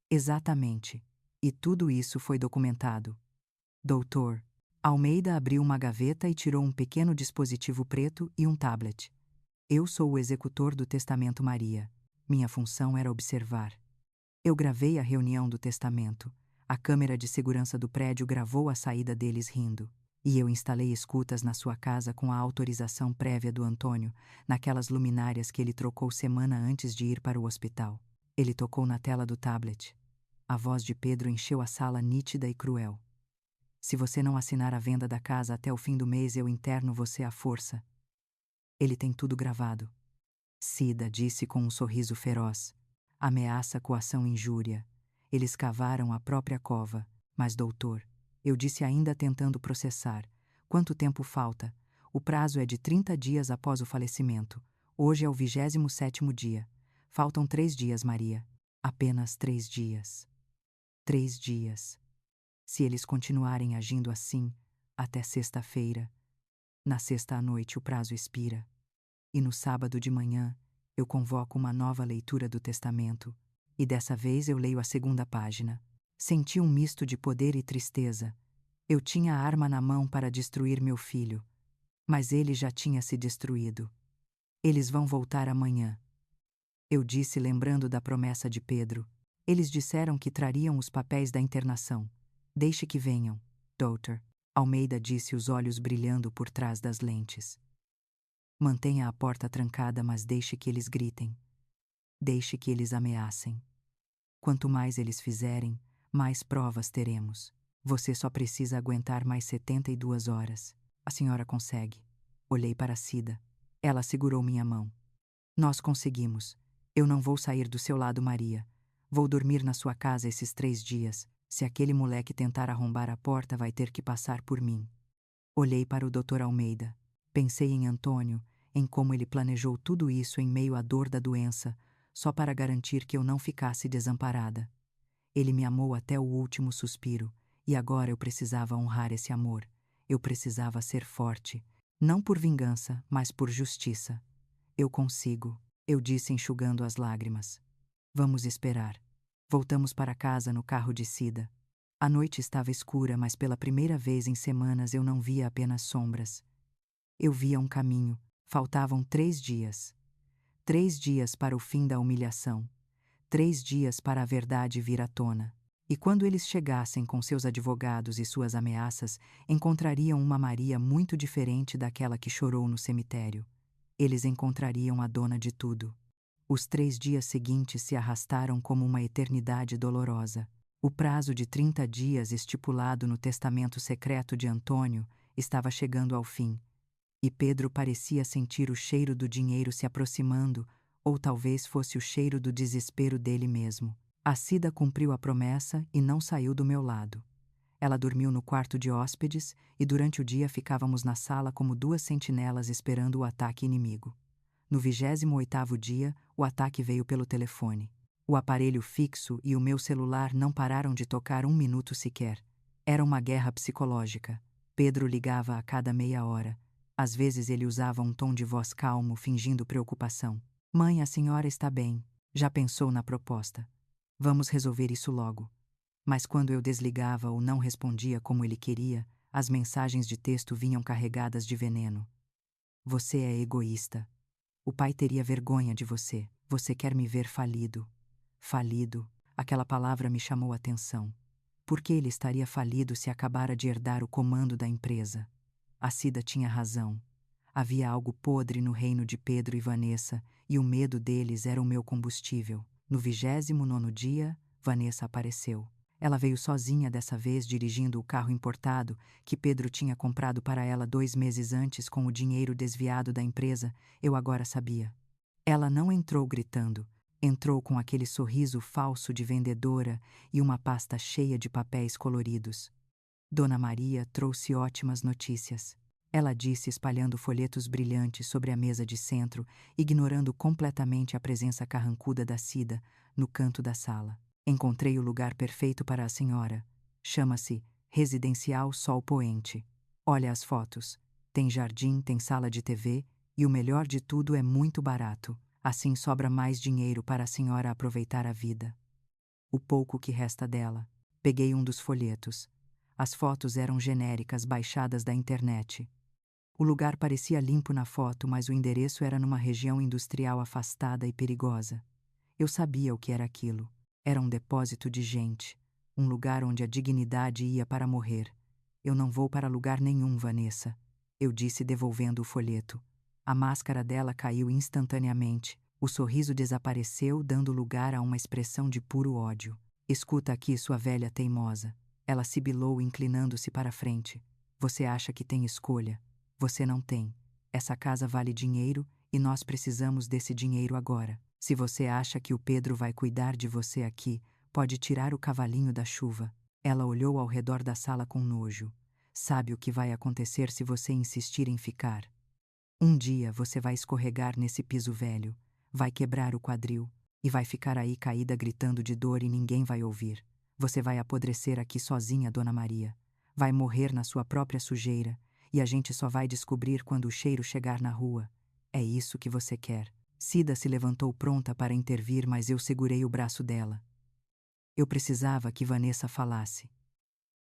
Exatamente. E tudo isso foi documentado. Doutor. Almeida abriu uma gaveta e tirou um pequeno dispositivo preto e um tablet. Eu sou o executor do testamento, Maria. Minha função era observar. Eu gravei a reunião do testamento. A câmera de segurança do prédio gravou a saída deles rindo. E eu instalei escutas na sua casa com a autorização prévia do Antônio, naquelas luminárias que ele trocou semana antes de ir para o hospital. Ele tocou na tela do tablet. A voz de Pedro encheu a sala, nítida e cruel. Se você não assinar a venda da casa até o fim do mês, eu interno você à força. Ele tem tudo gravado. Cida disse com um sorriso feroz. Ameaça, coação, injúria. Eles cavaram a própria cova. Mas, doutor, eu disse ainda tentando processar. Quanto tempo falta? O prazo é de 30 dias após o falecimento. Hoje é o 27º dia. Faltam 3 dias, Maria. Apenas 3 dias. 3 dias. Se eles continuarem agindo assim, até sexta-feira. Na sexta à noite o prazo expira. E no sábado de manhã, eu convoco uma nova leitura do testamento. E dessa vez eu leio a segunda página. Senti um misto de poder e tristeza. Eu tinha a arma na mão para destruir meu filho. Mas ele já tinha se destruído. Eles vão voltar amanhã. Eu disse, lembrando da promessa de Pedro. Eles disseram que trariam os papéis da internação. Deixe que venham, doutor. Almeida disse, os olhos brilhando por trás das lentes. Mantenha a porta trancada, mas deixe que eles gritem. Deixe que eles ameacem. Quanto mais eles fizerem, mais provas teremos. Você só precisa aguentar mais 72 horas. A senhora consegue. Olhei para Cida. Ela segurou minha mão. Nós conseguimos. Eu não vou sair do seu lado, Maria. Vou dormir na sua casa esses 3 dias. Se aquele moleque tentar arrombar a porta, vai ter que passar por mim. Olhei para o Dr. Almeida. Pensei em Antônio, em como ele planejou tudo isso em meio à dor da doença, só para garantir que eu não ficasse desamparada. Ele me amou até o último suspiro, e agora eu precisava honrar esse amor. Eu precisava ser forte, não por vingança, mas por justiça. Eu consigo, eu disse enxugando as lágrimas. Vamos esperar. Voltamos para casa no carro de Cida. A noite estava escura, mas pela primeira vez em semanas eu não via apenas sombras. Eu via um caminho. Faltavam 3 dias. 3 dias para o fim da humilhação. 3 dias para a verdade vir à tona. E quando eles chegassem com seus advogados e suas ameaças, encontrariam uma Maria muito diferente daquela que chorou no cemitério. Eles encontrariam a dona de tudo. Os 3 dias seguintes se arrastaram como uma eternidade dolorosa. O prazo de 30 dias estipulado no testamento secreto de Antônio estava chegando ao fim, e Pedro parecia sentir o cheiro do dinheiro se aproximando, ou talvez fosse o cheiro do desespero dele mesmo. A Cida cumpriu a promessa e não saiu do meu lado. Ela dormiu no quarto de hóspedes e durante o dia ficávamos na sala como 2 sentinelas esperando o ataque inimigo. No 28º dia, o ataque veio pelo telefone. O aparelho fixo e o meu celular não pararam de tocar 1 minuto sequer. Era uma guerra psicológica. Pedro ligava a cada meia hora. Às vezes ele usava um tom de voz calmo, fingindo preocupação. Mãe, a senhora está bem. Já pensou na proposta? Vamos resolver isso logo. Mas quando eu desligava ou não respondia como ele queria, as mensagens de texto vinham carregadas de veneno. Você é egoísta. O pai teria vergonha de você. Você quer me ver falido. Falido. Aquela palavra me chamou a atenção. Por que ele estaria falido se acabara de herdar o comando da empresa? A Cida tinha razão. Havia algo podre no reino de Pedro e Vanessa, e o medo deles era o meu combustível. No 29º dia, Vanessa apareceu. Ela veio sozinha dessa vez, dirigindo o carro importado que Pedro tinha comprado para ela 2 meses antes com o dinheiro desviado da empresa. Eu agora sabia. Ela não entrou gritando. Entrou com aquele sorriso falso de vendedora e uma pasta cheia de papéis coloridos. Dona Maria trouxe ótimas notícias. Ela disse, espalhando folhetos brilhantes sobre a mesa de centro, ignorando completamente a presença carrancuda da Cida no canto da sala. Encontrei o lugar perfeito para a senhora. Chama-se Residencial Sol Poente. Olha as fotos. Tem jardim, tem sala de TV e o melhor de tudo é muito barato. Assim sobra mais dinheiro para a senhora aproveitar a vida. O pouco que resta dela. Peguei um dos folhetos. As fotos eram genéricas, baixadas da internet. O lugar parecia limpo na foto, mas o endereço era numa região industrial afastada e perigosa. Eu sabia o que era aquilo. Era um depósito de gente. Um lugar onde a dignidade ia para morrer. Eu não vou para lugar nenhum, Vanessa. Eu disse, devolvendo o folheto. A máscara dela caiu instantaneamente. O sorriso desapareceu, dando lugar a uma expressão de puro ódio. Escuta aqui, sua velha teimosa. Ela sibilou, inclinando-se para a frente. Você acha que tem escolha? Você não tem. Essa casa vale dinheiro e nós precisamos desse dinheiro agora. Se você acha que o Pedro vai cuidar de você aqui, pode tirar o cavalinho da chuva. Ela olhou ao redor da sala com nojo. Sabe o que vai acontecer se você insistir em ficar? Um dia você vai escorregar nesse piso velho, vai quebrar o quadril e vai ficar aí caída gritando de dor e ninguém vai ouvir. Você vai apodrecer aqui sozinha, Dona Maria. Vai morrer na sua própria sujeira e a gente só vai descobrir quando o cheiro chegar na rua. É isso que você quer. Cida se levantou pronta para intervir, mas eu segurei o braço dela. Eu precisava que Vanessa falasse.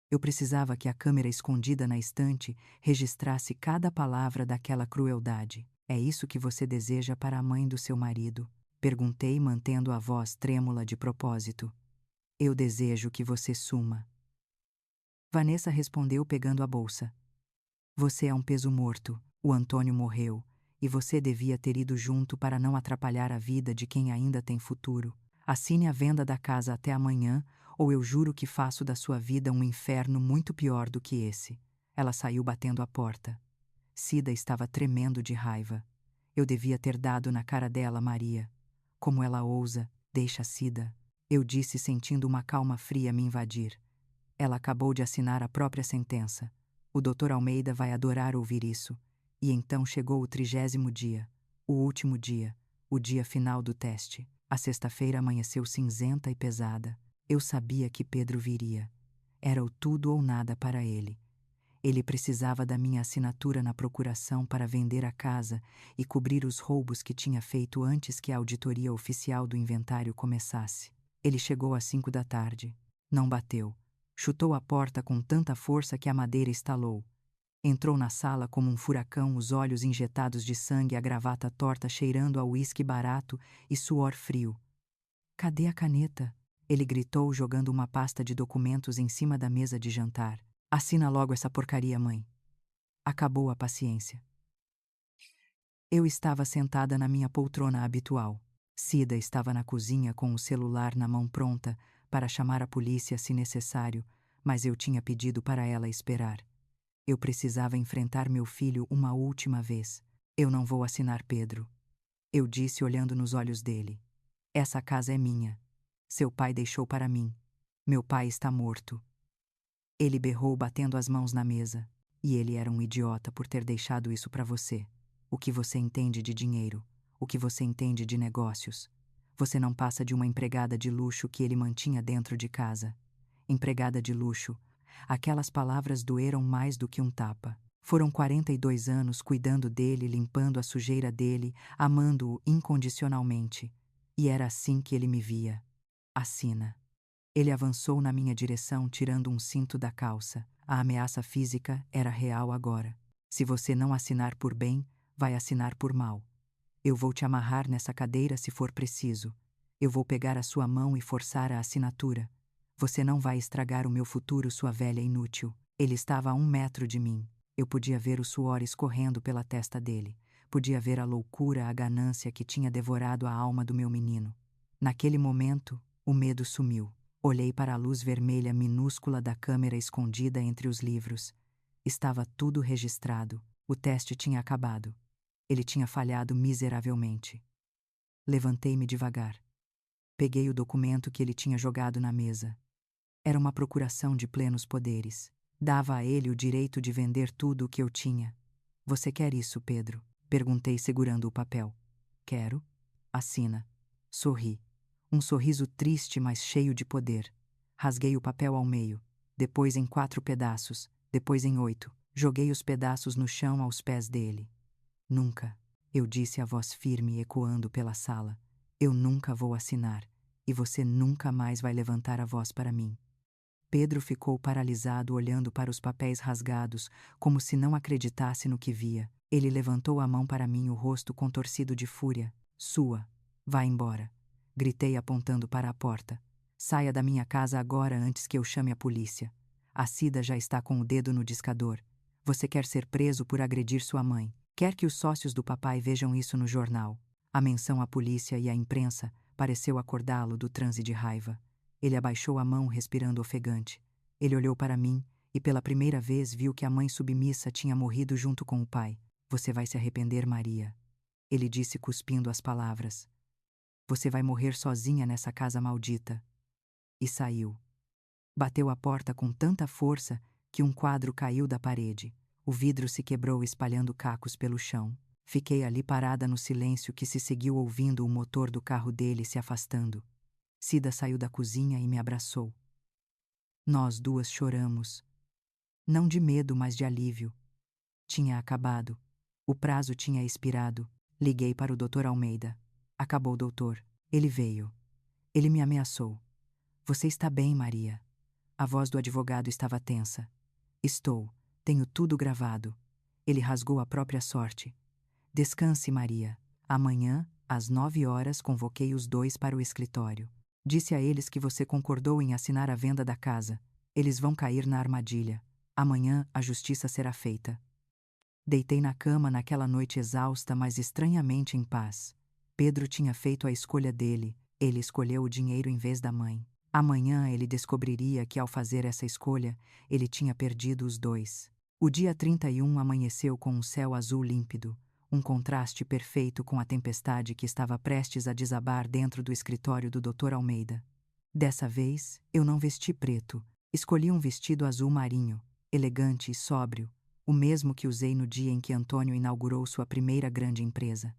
Eu precisava que a câmera escondida na estante registrasse cada palavra daquela crueldade. É isso que você deseja para a mãe do seu marido? Perguntei, mantendo a voz trêmula de propósito. Eu desejo que você suma. Vanessa respondeu pegando a bolsa. Você é um peso morto, o Antônio morreu, e você devia ter ido junto para não atrapalhar a vida de quem ainda tem futuro. Assine a venda da casa até amanhã, ou eu juro que faço da sua vida um inferno muito pior do que esse. Ela saiu batendo a porta. Cida estava tremendo de raiva. Eu devia ter dado na cara dela, Maria. Como ela ousa, deixa Cida. Eu disse, sentindo uma calma fria me invadir. Ela acabou de assinar a própria sentença. O Dr. Almeida vai adorar ouvir isso. E então chegou o 30º dia. O último dia. O dia final do teste. A sexta-feira amanheceu cinzenta e pesada. Eu sabia que Pedro viria. Era o tudo ou nada para ele. Ele precisava da minha assinatura na procuração para vender a casa e cobrir os roubos que tinha feito antes que a auditoria oficial do inventário começasse. Ele chegou às 5 da tarde. Não bateu. Chutou a porta com tanta força que a madeira estalou. Entrou na sala como um furacão, os olhos injetados de sangue, a gravata torta cheirando a uísque barato e suor frio. Cadê a caneta? Ele gritou, jogando uma pasta de documentos em cima da mesa de jantar. Assina logo essa porcaria, mãe. Acabou a paciência. Eu estava sentada na minha poltrona habitual. Cida estava na cozinha com o celular na mão pronta para chamar a polícia se necessário, mas eu tinha pedido para ela esperar. Eu precisava enfrentar meu filho uma última vez. Eu não vou assinar, Pedro. Eu disse olhando nos olhos dele. Essa casa é minha. Seu pai deixou para mim. Meu pai está morto. Ele berrou batendo as mãos na mesa. E ele era um idiota por ter deixado isso para você. O que você entende de dinheiro? O que você entende de negócios? Você não passa de uma empregada de luxo que ele mantinha dentro de casa. Empregada de luxo. Aquelas palavras doeram mais do que um tapa. Foram 42 anos cuidando dele, limpando a sujeira dele, amando-o incondicionalmente. E era assim que ele me via. Assina. Ele avançou na minha direção, tirando um cinto da calça. A ameaça física era real agora. Se você não assinar por bem, vai assinar por mal. Eu vou te amarrar nessa cadeira se for preciso. Eu vou pegar a sua mão e forçar a assinatura. Você não vai estragar o meu futuro, sua velha inútil. Ele estava a 1 metro de mim. Eu podia ver o suor escorrendo pela testa dele. Podia ver a loucura, a ganância que tinha devorado a alma do meu menino. Naquele momento, o medo sumiu. Olhei para a luz vermelha minúscula da câmera escondida entre os livros. Estava tudo registrado. O teste tinha acabado. Ele tinha falhado miseravelmente. Levantei-me devagar. Peguei o documento que ele tinha jogado na mesa. Era uma procuração de plenos poderes. Dava a ele o direito de vender tudo o que eu tinha. Você quer isso, Pedro? Perguntei, segurando o papel. Quero. Assina. Sorri. Um sorriso triste, mas cheio de poder. Rasguei o papel ao meio, depois em 4 pedaços, depois em 8. Joguei os pedaços no chão aos pés dele. Nunca, eu disse a voz firme ecoando pela sala. Eu nunca vou assinar, e você nunca mais vai levantar a voz para mim. Pedro ficou paralisado olhando para os papéis rasgados, como se não acreditasse no que via. Ele levantou a mão para mim, o rosto contorcido de fúria. Sua. Vá embora. Gritei apontando para a porta. Saia da minha casa agora antes que eu chame a polícia. A Cida já está com o dedo no discador. Você quer ser preso por agredir sua mãe. Quer que os sócios do papai vejam isso no jornal. A menção à polícia e à imprensa pareceu acordá-lo do transe de raiva. Ele abaixou a mão, respirando ofegante. Ele olhou para mim e pela primeira vez viu que a mãe submissa tinha morrido junto com o pai. Você vai se arrepender, Maria. Ele disse, cuspindo as palavras. Você vai morrer sozinha nessa casa maldita. E saiu. Bateu a porta com tanta força que um quadro caiu da parede. O vidro se quebrou, espalhando cacos pelo chão. Fiquei ali parada no silêncio que se seguiu, ouvindo o motor do carro dele se afastando. Cida saiu da cozinha e me abraçou. Nós duas choramos. Não de medo, mas de alívio. Tinha acabado. O prazo tinha expirado. Liguei para o Dr. Almeida. Acabou, doutor. Ele veio. Ele me ameaçou. Você está bem, Maria? A voz do advogado estava tensa. Estou. Tenho tudo gravado. Ele rasgou a própria sorte. Descanse, Maria. Amanhã, às 9 horas, convoquei os dois para o escritório. Disse a eles que você concordou em assinar a venda da casa. Eles vão cair na armadilha. Amanhã a justiça será feita. Deitei na cama naquela noite exausta, mas estranhamente em paz. Pedro tinha feito a escolha dele, ele escolheu o dinheiro em vez da mãe. Amanhã ele descobriria que, ao fazer essa escolha, ele tinha perdido os dois. O dia 31 amanheceu com um céu azul límpido, um contraste perfeito com a tempestade que estava prestes a desabar dentro do escritório do Dr. Almeida. Dessa vez, eu não vesti preto, escolhi um vestido azul marinho, elegante e sóbrio, o mesmo que usei no dia em que Antônio inaugurou sua primeira grande empresa.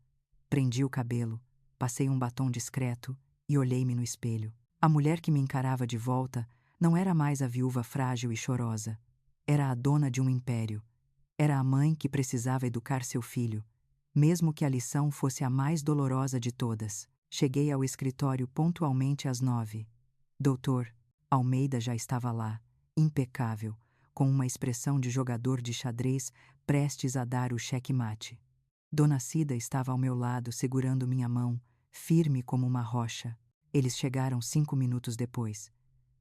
Prendi o cabelo, passei um batom discreto e olhei-me no espelho. A mulher que me encarava de volta não era mais a viúva frágil e chorosa. Era a dona de um império. Era a mãe que precisava educar seu filho, mesmo que a lição fosse a mais dolorosa de todas. Cheguei ao escritório pontualmente às 9. Doutor Almeida já estava lá, impecável, com uma expressão de jogador de xadrez prestes a dar o xeque-mate. Dona Cida estava ao meu lado, segurando minha mão, firme como uma rocha. Eles chegaram 5 minutos depois.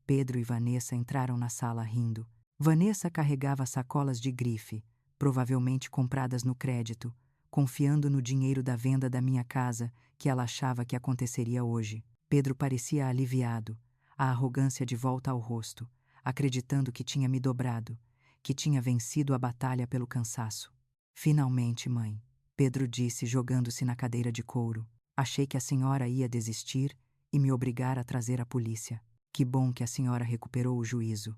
Pedro e Vanessa entraram na sala rindo. Vanessa carregava sacolas de grife, provavelmente compradas no crédito, confiando no dinheiro da venda da minha casa, que ela achava que aconteceria hoje. Pedro parecia aliviado, a arrogância de volta ao rosto, acreditando que tinha me dobrado, que tinha vencido a batalha pelo cansaço. Finalmente, mãe, Pedro disse, jogando-se na cadeira de couro. Achei que a senhora ia desistir e me obrigar a trazer a polícia. Que bom que a senhora recuperou o juízo.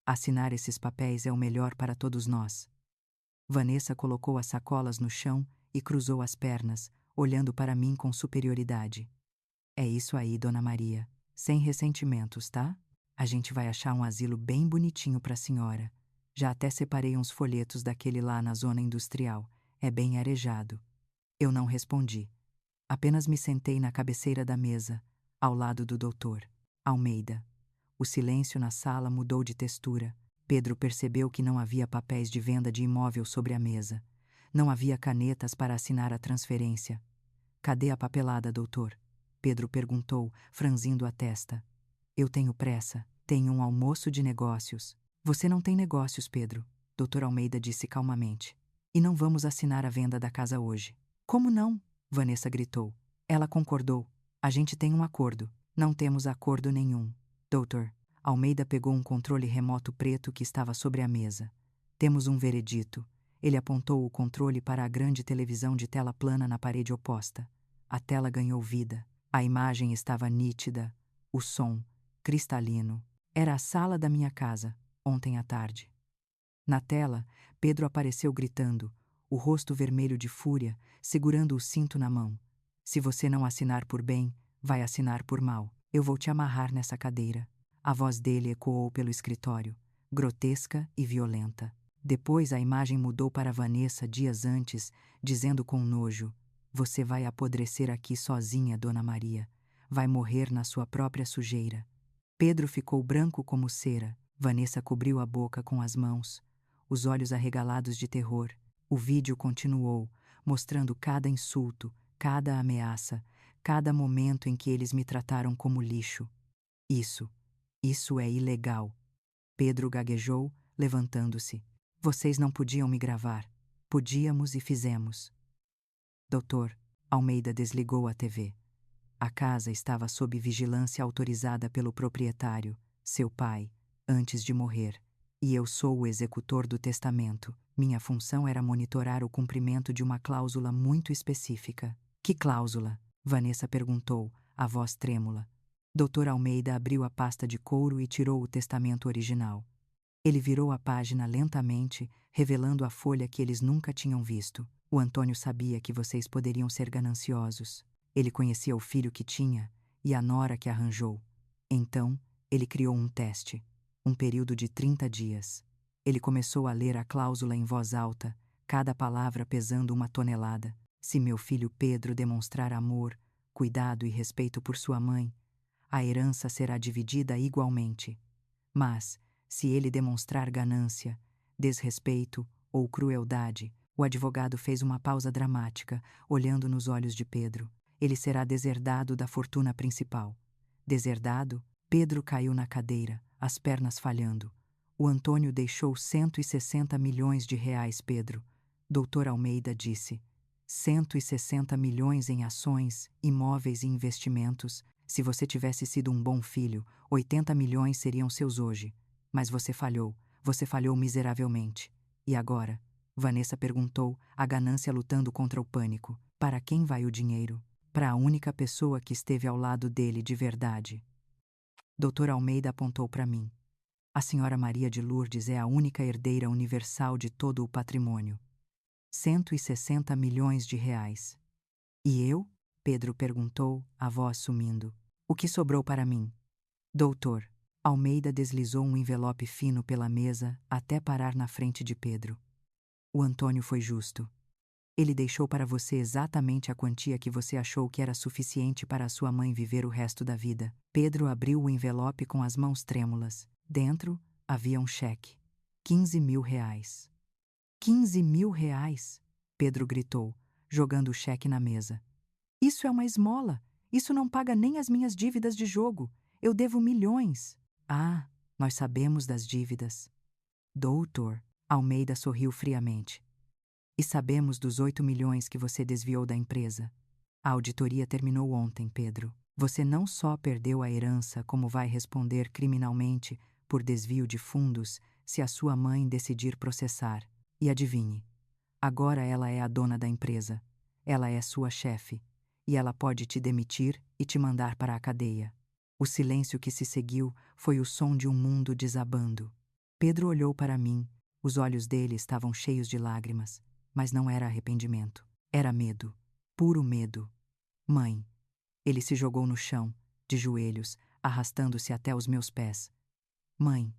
Assinar esses papéis é o melhor para todos nós. Vanessa colocou as sacolas no chão e cruzou as pernas, olhando para mim com superioridade. É isso aí, Dona Maria. Sem ressentimentos, tá? A gente vai achar um asilo bem bonitinho para a senhora. Já até separei uns folhetos daquele lá na zona industrial. É bem arejado. Eu não respondi. Apenas me sentei na cabeceira da mesa, ao lado do doutor Almeida. O silêncio na sala mudou de textura. Pedro percebeu que não havia papéis de venda de imóvel sobre a mesa. Não havia canetas para assinar a transferência. Cadê a papelada, doutor? Pedro perguntou, franzindo a testa. Eu tenho pressa. Tenho um almoço de negócios. Você não tem negócios, Pedro, Dr. Almeida disse calmamente. E não vamos assinar a venda da casa hoje. Como não? Vanessa gritou. Ela concordou. A gente tem um acordo. Não temos acordo nenhum. Doutor. Almeida pegou um controle remoto preto que estava sobre a mesa. Temos um veredito. Ele apontou o controle para a grande televisão de tela plana na parede oposta. A tela ganhou vida. A imagem estava nítida. O som, cristalino. Era a sala da minha casa, ontem à tarde. Na tela, Pedro apareceu gritando, o rosto vermelho de fúria, segurando o cinto na mão. Se você não assinar por bem, vai assinar por mal. Eu vou te amarrar nessa cadeira. A voz dele ecoou pelo escritório, grotesca e violenta. Depois a imagem mudou para Vanessa dias antes, dizendo com nojo: Você vai apodrecer aqui sozinha, Dona Maria. Vai morrer na sua própria sujeira. Pedro ficou branco como cera. Vanessa cobriu a boca com as mãos, os olhos arregalados de terror. O vídeo continuou, mostrando cada insulto, cada ameaça, cada momento em que eles me trataram como lixo. Isso é ilegal. Pedro gaguejou, levantando-se. Vocês não podiam me gravar. Podíamos e fizemos. Doutor, Almeida desligou a TV. A casa estava sob vigilância autorizada pelo proprietário, seu pai, antes de morrer. E eu sou o executor do testamento. Minha função era monitorar o cumprimento de uma cláusula muito específica. Que cláusula? Vanessa perguntou, a voz trêmula. Dr. Almeida abriu a pasta de couro e tirou o testamento original. Ele virou a página lentamente, revelando a folha que eles nunca tinham visto. O Antônio sabia que vocês poderiam ser gananciosos. Ele conhecia o filho que tinha e a nora que arranjou. Então, ele criou um teste. Um período de 30 dias. Ele começou a ler a cláusula em voz alta, cada palavra pesando 1 tonelada. Se meu filho Pedro demonstrar amor, cuidado e respeito por sua mãe, a herança será dividida igualmente. Mas, se ele demonstrar ganância, desrespeito ou crueldade, O advogado fez uma pausa dramática, olhando nos olhos de Pedro. Ele será deserdado da fortuna principal. Deserdado? Pedro caiu na cadeira, as pernas falhando. O Antônio deixou 160 milhões de reais, Pedro. Doutor Almeida disse. 160 milhões em ações, imóveis e investimentos. Se você tivesse sido um bom filho, 80 milhões seriam seus hoje. Mas você falhou miseravelmente. E agora? Vanessa perguntou, a ganância lutando contra o pânico. Para quem vai o dinheiro? Para a única pessoa que esteve ao lado dele de verdade. Doutor Almeida apontou para mim. A senhora Maria de Lourdes é a única herdeira universal de todo o patrimônio. 160 milhões de reais. E eu? Pedro perguntou, a voz sumindo. O que sobrou para mim? Doutor. Almeida deslizou um envelope fino pela mesa até parar na frente de Pedro. O Antônio foi justo. Ele deixou para você exatamente a quantia que você achou que era suficiente para a sua mãe viver o resto da vida. Pedro abriu o envelope com as mãos trêmulas. Dentro havia um cheque. 15 mil reais. 15 mil reais! Pedro gritou, jogando o cheque na mesa. Isso é uma esmola. Isso não paga nem as minhas dívidas de jogo. Eu devo milhões. Ah, nós sabemos das dívidas. Doutor, Almeida sorriu friamente. E sabemos dos 8 milhões que você desviou da empresa. A auditoria terminou ontem, Pedro. Você não só perdeu a herança, como vai responder criminalmente por desvio de fundos se a sua mãe decidir processar. E adivinhe, agora ela é a dona da empresa. Ela é sua chefe. E ela pode te demitir e te mandar para a cadeia. O silêncio que se seguiu foi o som de um mundo desabando. Pedro olhou para mim. Os olhos dele estavam cheios de lágrimas. Mas não era arrependimento. Era medo. Puro medo. Mãe. Ele se jogou no chão, de joelhos, arrastando-se até os meus pés. Mãe,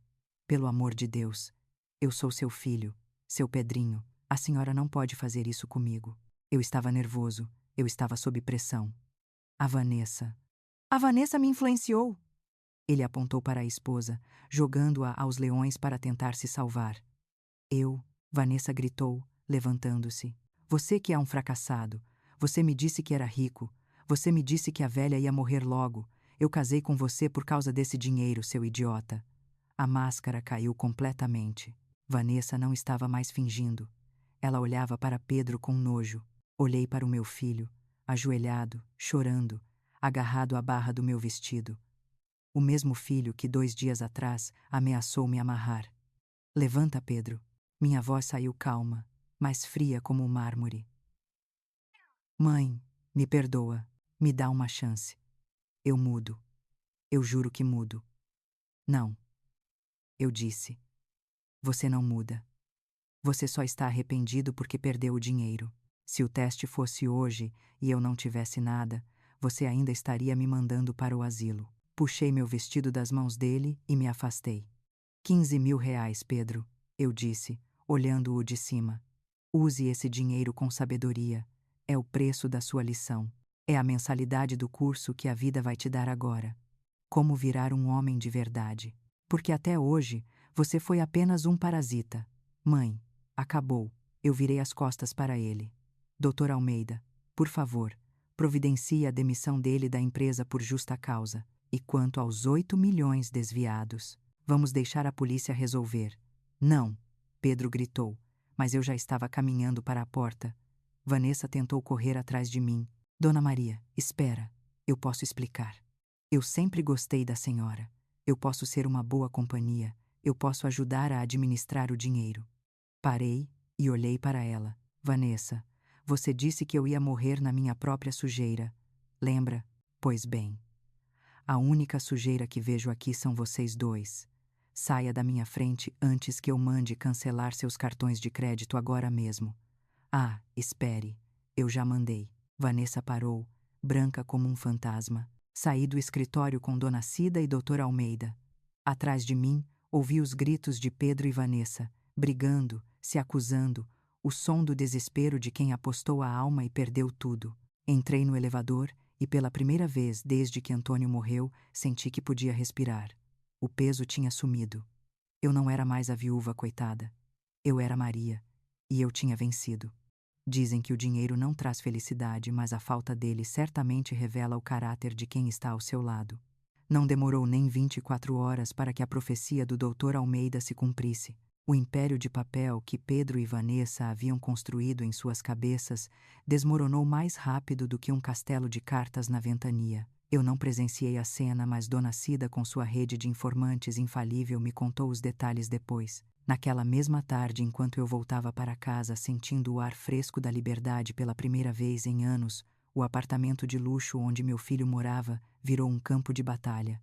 pelo amor de Deus, eu sou seu filho, seu Pedrinho. A senhora não pode fazer isso comigo. Eu estava nervoso, eu estava sob pressão. A Vanessa. A Vanessa me influenciou. Ele apontou para a esposa, jogando-a aos leões para tentar se salvar. Vanessa gritou, levantando-se. Você que é um fracassado. Você me disse que era rico. Você me disse que a velha ia morrer logo. Eu casei com você por causa desse dinheiro, seu idiota. A máscara caiu completamente. Vanessa não estava mais fingindo. Ela olhava para Pedro com nojo. Olhei para o meu filho, ajoelhado, chorando, agarrado à barra do meu vestido. O mesmo filho que 2 dias atrás ameaçou me amarrar. Levanta, Pedro. Minha voz saiu calma, mas fria como o mármore. Mãe, me perdoa. Me dá uma chance. Eu mudo. Eu juro que mudo. Não. Eu disse. Você não muda. Você só está arrependido porque perdeu o dinheiro. Se o teste fosse hoje e eu não tivesse nada, você ainda estaria me mandando para o asilo. Puxei meu vestido das mãos dele e me afastei. 15 mil reais, Pedro, eu disse, olhando-o de cima. Use esse dinheiro com sabedoria. É o preço da sua lição. É a mensalidade do curso que a vida vai te dar agora. Como virar um homem de verdade. Porque até hoje, você foi apenas um parasita. Mãe, acabou. Eu virei as costas para ele. Doutor Almeida, por favor, providencie a demissão dele da empresa por justa causa. E quanto aos 8 milhões desviados, vamos deixar a polícia resolver. Não, Pedro gritou, mas eu já estava caminhando para a porta. Vanessa tentou correr atrás de mim. Dona Maria, espera. Eu posso explicar. Eu sempre gostei da senhora. Eu posso ser uma boa companhia. Eu posso ajudar a administrar o dinheiro. Parei e olhei para ela. Vanessa, você disse que eu ia morrer na minha própria sujeira. Lembra? Pois bem. A única sujeira que vejo aqui são vocês dois. Saia da minha frente antes que eu mande cancelar seus cartões de crédito agora mesmo. Ah, espere. Eu já mandei. Vanessa parou, branca como um fantasma. Saí do escritório com Dona Cida e Dr. Almeida. Atrás de mim, ouvi os gritos de Pedro e Vanessa, brigando, se acusando, o som do desespero de quem apostou a alma e perdeu tudo. Entrei no elevador e pela primeira vez desde que Antônio morreu, senti que podia respirar. O peso tinha sumido. Eu não era mais a viúva coitada. Eu era Maria. E eu tinha vencido. Dizem que o dinheiro não traz felicidade, mas a falta dele certamente revela o caráter de quem está ao seu lado. Não demorou nem 24 horas para que a profecia do Dr. Almeida se cumprisse. O império de papel que Pedro e Vanessa haviam construído em suas cabeças desmoronou mais rápido do que um castelo de cartas na ventania. Eu não presenciei a cena, mas Dona Cida, com sua rede de informantes infalível, me contou os detalhes depois. Naquela mesma tarde, enquanto eu voltava para casa sentindo o ar fresco da liberdade pela primeira vez em anos, o apartamento de luxo onde meu filho morava virou um campo de batalha.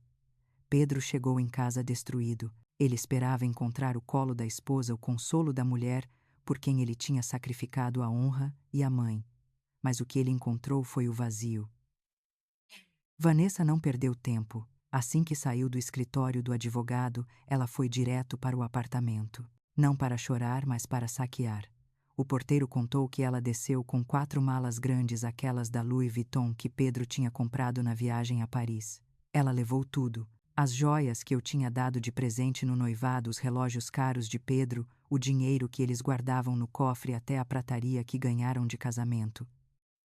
Pedro chegou em casa destruído. Ele esperava encontrar o colo da esposa, o consolo da mulher por quem ele tinha sacrificado a honra e a mãe. Mas o que ele encontrou foi o vazio. Vanessa não perdeu tempo. Assim que saiu do escritório do advogado, ela foi direto para o apartamento. Não para chorar, mas para saquear. O porteiro contou que ela desceu com 4 malas grandes, aquelas da Louis Vuitton que Pedro tinha comprado na viagem a Paris. Ela levou tudo: as joias que eu tinha dado de presente no noivado, os relógios caros de Pedro, o dinheiro que eles guardavam no cofre, até a prataria que ganharam de casamento.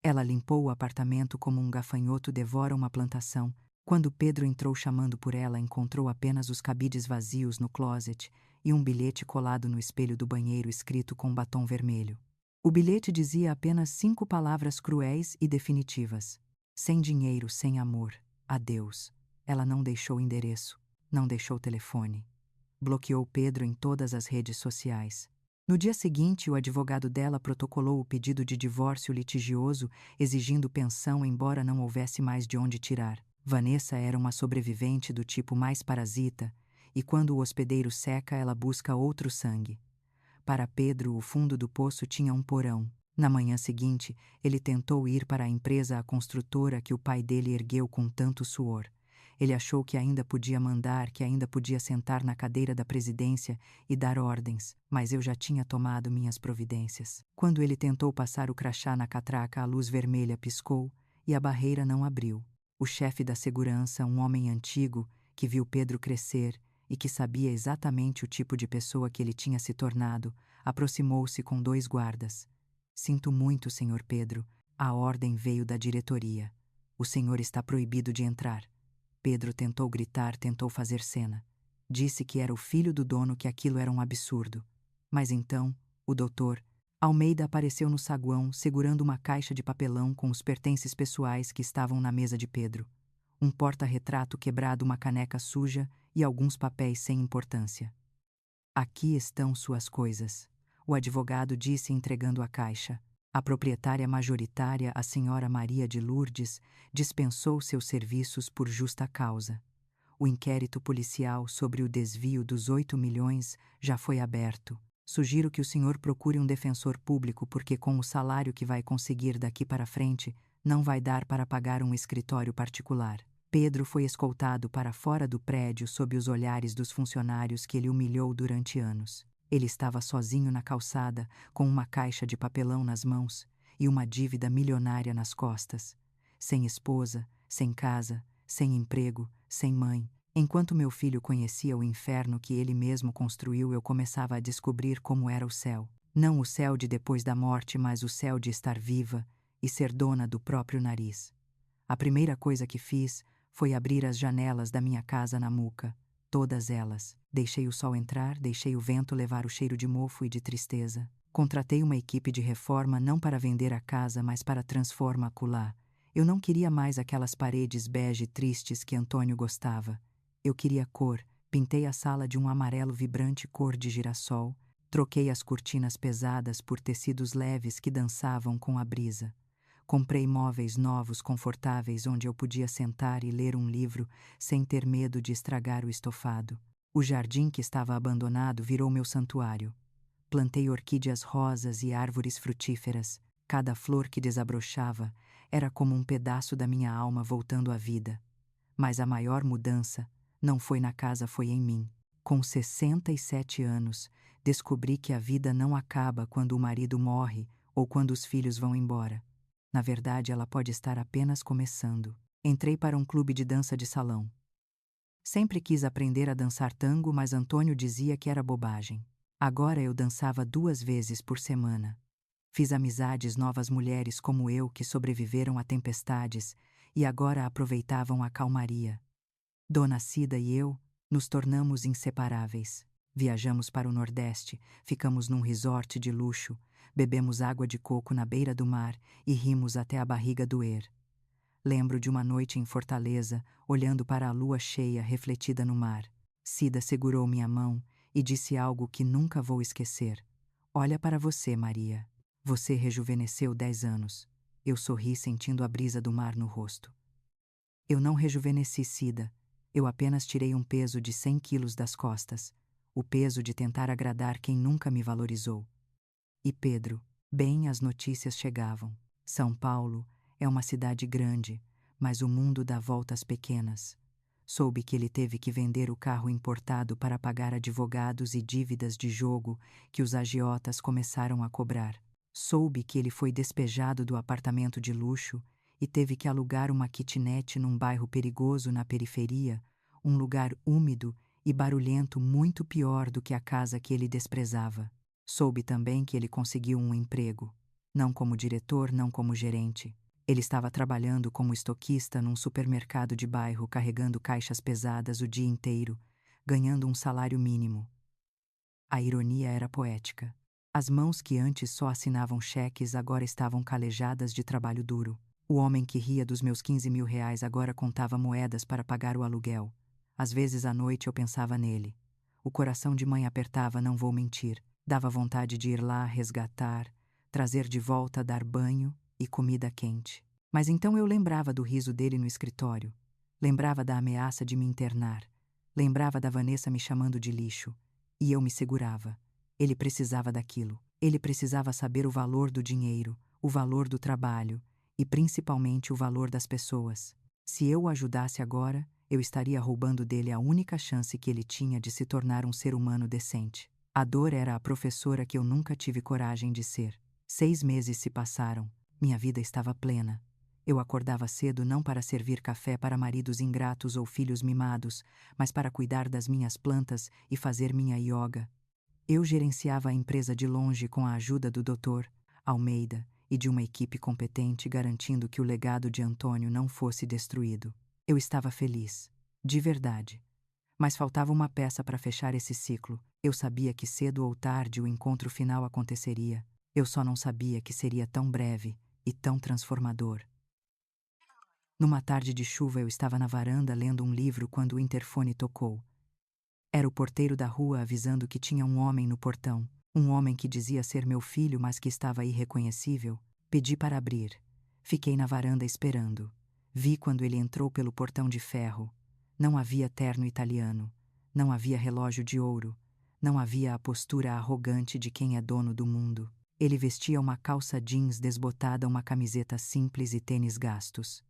Ela limpou o apartamento como um gafanhoto devora uma plantação. Quando Pedro entrou chamando por ela, encontrou apenas os cabides vazios no closet e um bilhete colado no espelho do banheiro escrito com batom vermelho. O bilhete dizia apenas 5 palavras cruéis e definitivas: sem dinheiro, sem amor, adeus. Ela não deixou endereço, não deixou telefone. Bloqueou Pedro em todas as redes sociais. No dia seguinte, o advogado dela protocolou o pedido de divórcio litigioso, exigindo pensão, embora não houvesse mais de onde tirar. Vanessa era uma sobrevivente do tipo mais parasita, e quando o hospedeiro seca, ela busca outro sangue. Para Pedro, o fundo do poço tinha um porão. Na manhã seguinte, ele tentou ir para a empresa, a construtora que o pai dele ergueu com tanto suor. Ele achou que ainda podia mandar, que ainda podia sentar na cadeira da presidência e dar ordens, mas eu já tinha tomado minhas providências. Quando ele tentou passar o crachá na catraca, a luz vermelha piscou e a barreira não abriu. O chefe da segurança, um homem antigo, que viu Pedro crescer e que sabia exatamente o tipo de pessoa que ele tinha se tornado, aproximou-se com 2 guardas. Sinto muito, Sr. Pedro. A ordem veio da diretoria. O senhor está proibido de entrar. Pedro tentou gritar, tentou fazer cena. Disse que era o filho do dono, que aquilo era um absurdo. Mas então, o doutor Almeida apareceu no saguão, segurando uma caixa de papelão com os pertences pessoais que estavam na mesa de Pedro. Um porta-retrato quebrado, uma caneca suja e alguns papéis sem importância. Aqui estão suas coisas, o advogado disse, entregando a caixa. A proprietária majoritária, a senhora Maria de Lourdes, dispensou seus serviços por justa causa. O inquérito policial sobre o desvio dos 8 milhões já foi aberto. Sugiro que o senhor procure um defensor público, porque com o salário que vai conseguir daqui para frente, não vai dar para pagar um escritório particular. Pedro foi escoltado para fora do prédio sob os olhares dos funcionários que ele humilhou durante anos. Ele estava sozinho na calçada, com uma caixa de papelão nas mãos e uma dívida milionária nas costas. Sem esposa, sem casa, sem emprego, sem mãe. Enquanto meu filho conhecia o inferno que ele mesmo construiu, eu começava a descobrir como era o céu. Não o céu de depois da morte, mas o céu de estar viva e ser dona do próprio nariz. A primeira coisa que fiz foi abrir as janelas da minha casa na Muca. Todas elas. Deixei o sol entrar, deixei o vento levar o cheiro de mofo e de tristeza. Contratei uma equipe de reforma não para vender a casa, mas para transformá-la. Eu não queria mais aquelas paredes bege tristes que Antônio gostava. Eu queria cor. Pintei a sala de um amarelo vibrante cor de girassol. Troquei as cortinas pesadas por tecidos leves que dançavam com a brisa. Comprei móveis novos, confortáveis, onde eu podia sentar e ler um livro sem ter medo de estragar o estofado. O jardim que estava abandonado virou meu santuário. Plantei orquídeas rosas e árvores frutíferas. Cada flor que desabrochava era como um pedaço da minha alma voltando à vida. Mas a maior mudança não foi na casa, foi em mim. Com 67 anos, descobri que a vida não acaba quando o marido morre ou quando os filhos vão embora. Na verdade, ela pode estar apenas começando. Entrei para um clube de dança de salão. Sempre quis aprender a dançar tango, mas Antônio dizia que era bobagem. Agora eu dançava 2 vezes por semana. Fiz amizades, novas mulheres como eu que sobreviveram a tempestades e agora aproveitavam a calmaria. Dona Cida e eu nos tornamos inseparáveis. Viajamos para o Nordeste, ficamos num resort de luxo, bebemos água de coco na beira do mar e rimos até a barriga doer. Lembro de uma noite em Fortaleza, olhando para a lua cheia refletida no mar. Cida segurou minha mão e disse algo que nunca vou esquecer. Olha para você, Maria. Você rejuvenesceu 10 anos. Eu sorri sentindo a brisa do mar no rosto. Eu não rejuvenesci, Cida. Eu apenas tirei um peso de 100 quilos das costas. O peso de tentar agradar quem nunca me valorizou. E Pedro, bem, as notícias chegavam. São Paulo é uma cidade grande, mas o mundo dá voltas pequenas. Soube que ele teve que vender o carro importado para pagar advogados e dívidas de jogo que os agiotas começaram a cobrar. Soube que ele foi despejado do apartamento de luxo e teve que alugar uma kitnet num bairro perigoso na periferia, um lugar úmido e barulhento muito pior do que a casa que ele desprezava. Soube também que ele conseguiu um emprego. Não como diretor, não como gerente. Ele estava trabalhando como estoquista num supermercado de bairro, carregando caixas pesadas o dia inteiro, ganhando um salário mínimo. A ironia era poética. As mãos que antes só assinavam cheques agora estavam calejadas de trabalho duro. O homem que ria dos meus 15 mil reais agora contava moedas para pagar o aluguel. Às vezes à noite eu pensava nele. O coração de mãe apertava, não vou mentir. Dava vontade de ir lá, resgatar, trazer de volta, dar banho e comida quente. Mas então eu lembrava do riso dele no escritório. Lembrava da ameaça de me internar. Lembrava da Vanessa me chamando de lixo. E eu me segurava. Ele precisava daquilo. Ele precisava saber o valor do dinheiro, o valor do trabalho e principalmente o valor das pessoas. Se eu o ajudasse agora, eu estaria roubando dele a única chance que ele tinha de se tornar um ser humano decente. A dor era a professora que eu nunca tive coragem de ser. 6 meses se passaram. Minha vida estava plena. Eu acordava cedo não para servir café para maridos ingratos ou filhos mimados, mas para cuidar das minhas plantas e fazer minha yoga. Eu gerenciava a empresa de longe com a ajuda do Dr. Almeida e de uma equipe competente, garantindo que o legado de Antônio não fosse destruído. Eu estava feliz, de verdade. Mas faltava uma peça para fechar esse ciclo. Eu sabia que cedo ou tarde o encontro final aconteceria. Eu só não sabia que seria tão breve e tão transformador. Numa tarde de chuva eu estava na varanda lendo um livro quando o interfone tocou. Era o porteiro da rua avisando que tinha um homem no portão. Um homem que dizia ser meu filho, mas que estava irreconhecível. Pedi para abrir. Fiquei na varanda esperando. Vi quando ele entrou pelo portão de ferro. Não havia terno italiano. Não havia relógio de ouro. Não havia a postura arrogante de quem é dono do mundo. Ele vestia uma calça jeans desbotada, uma camiseta simples e tênis gastos.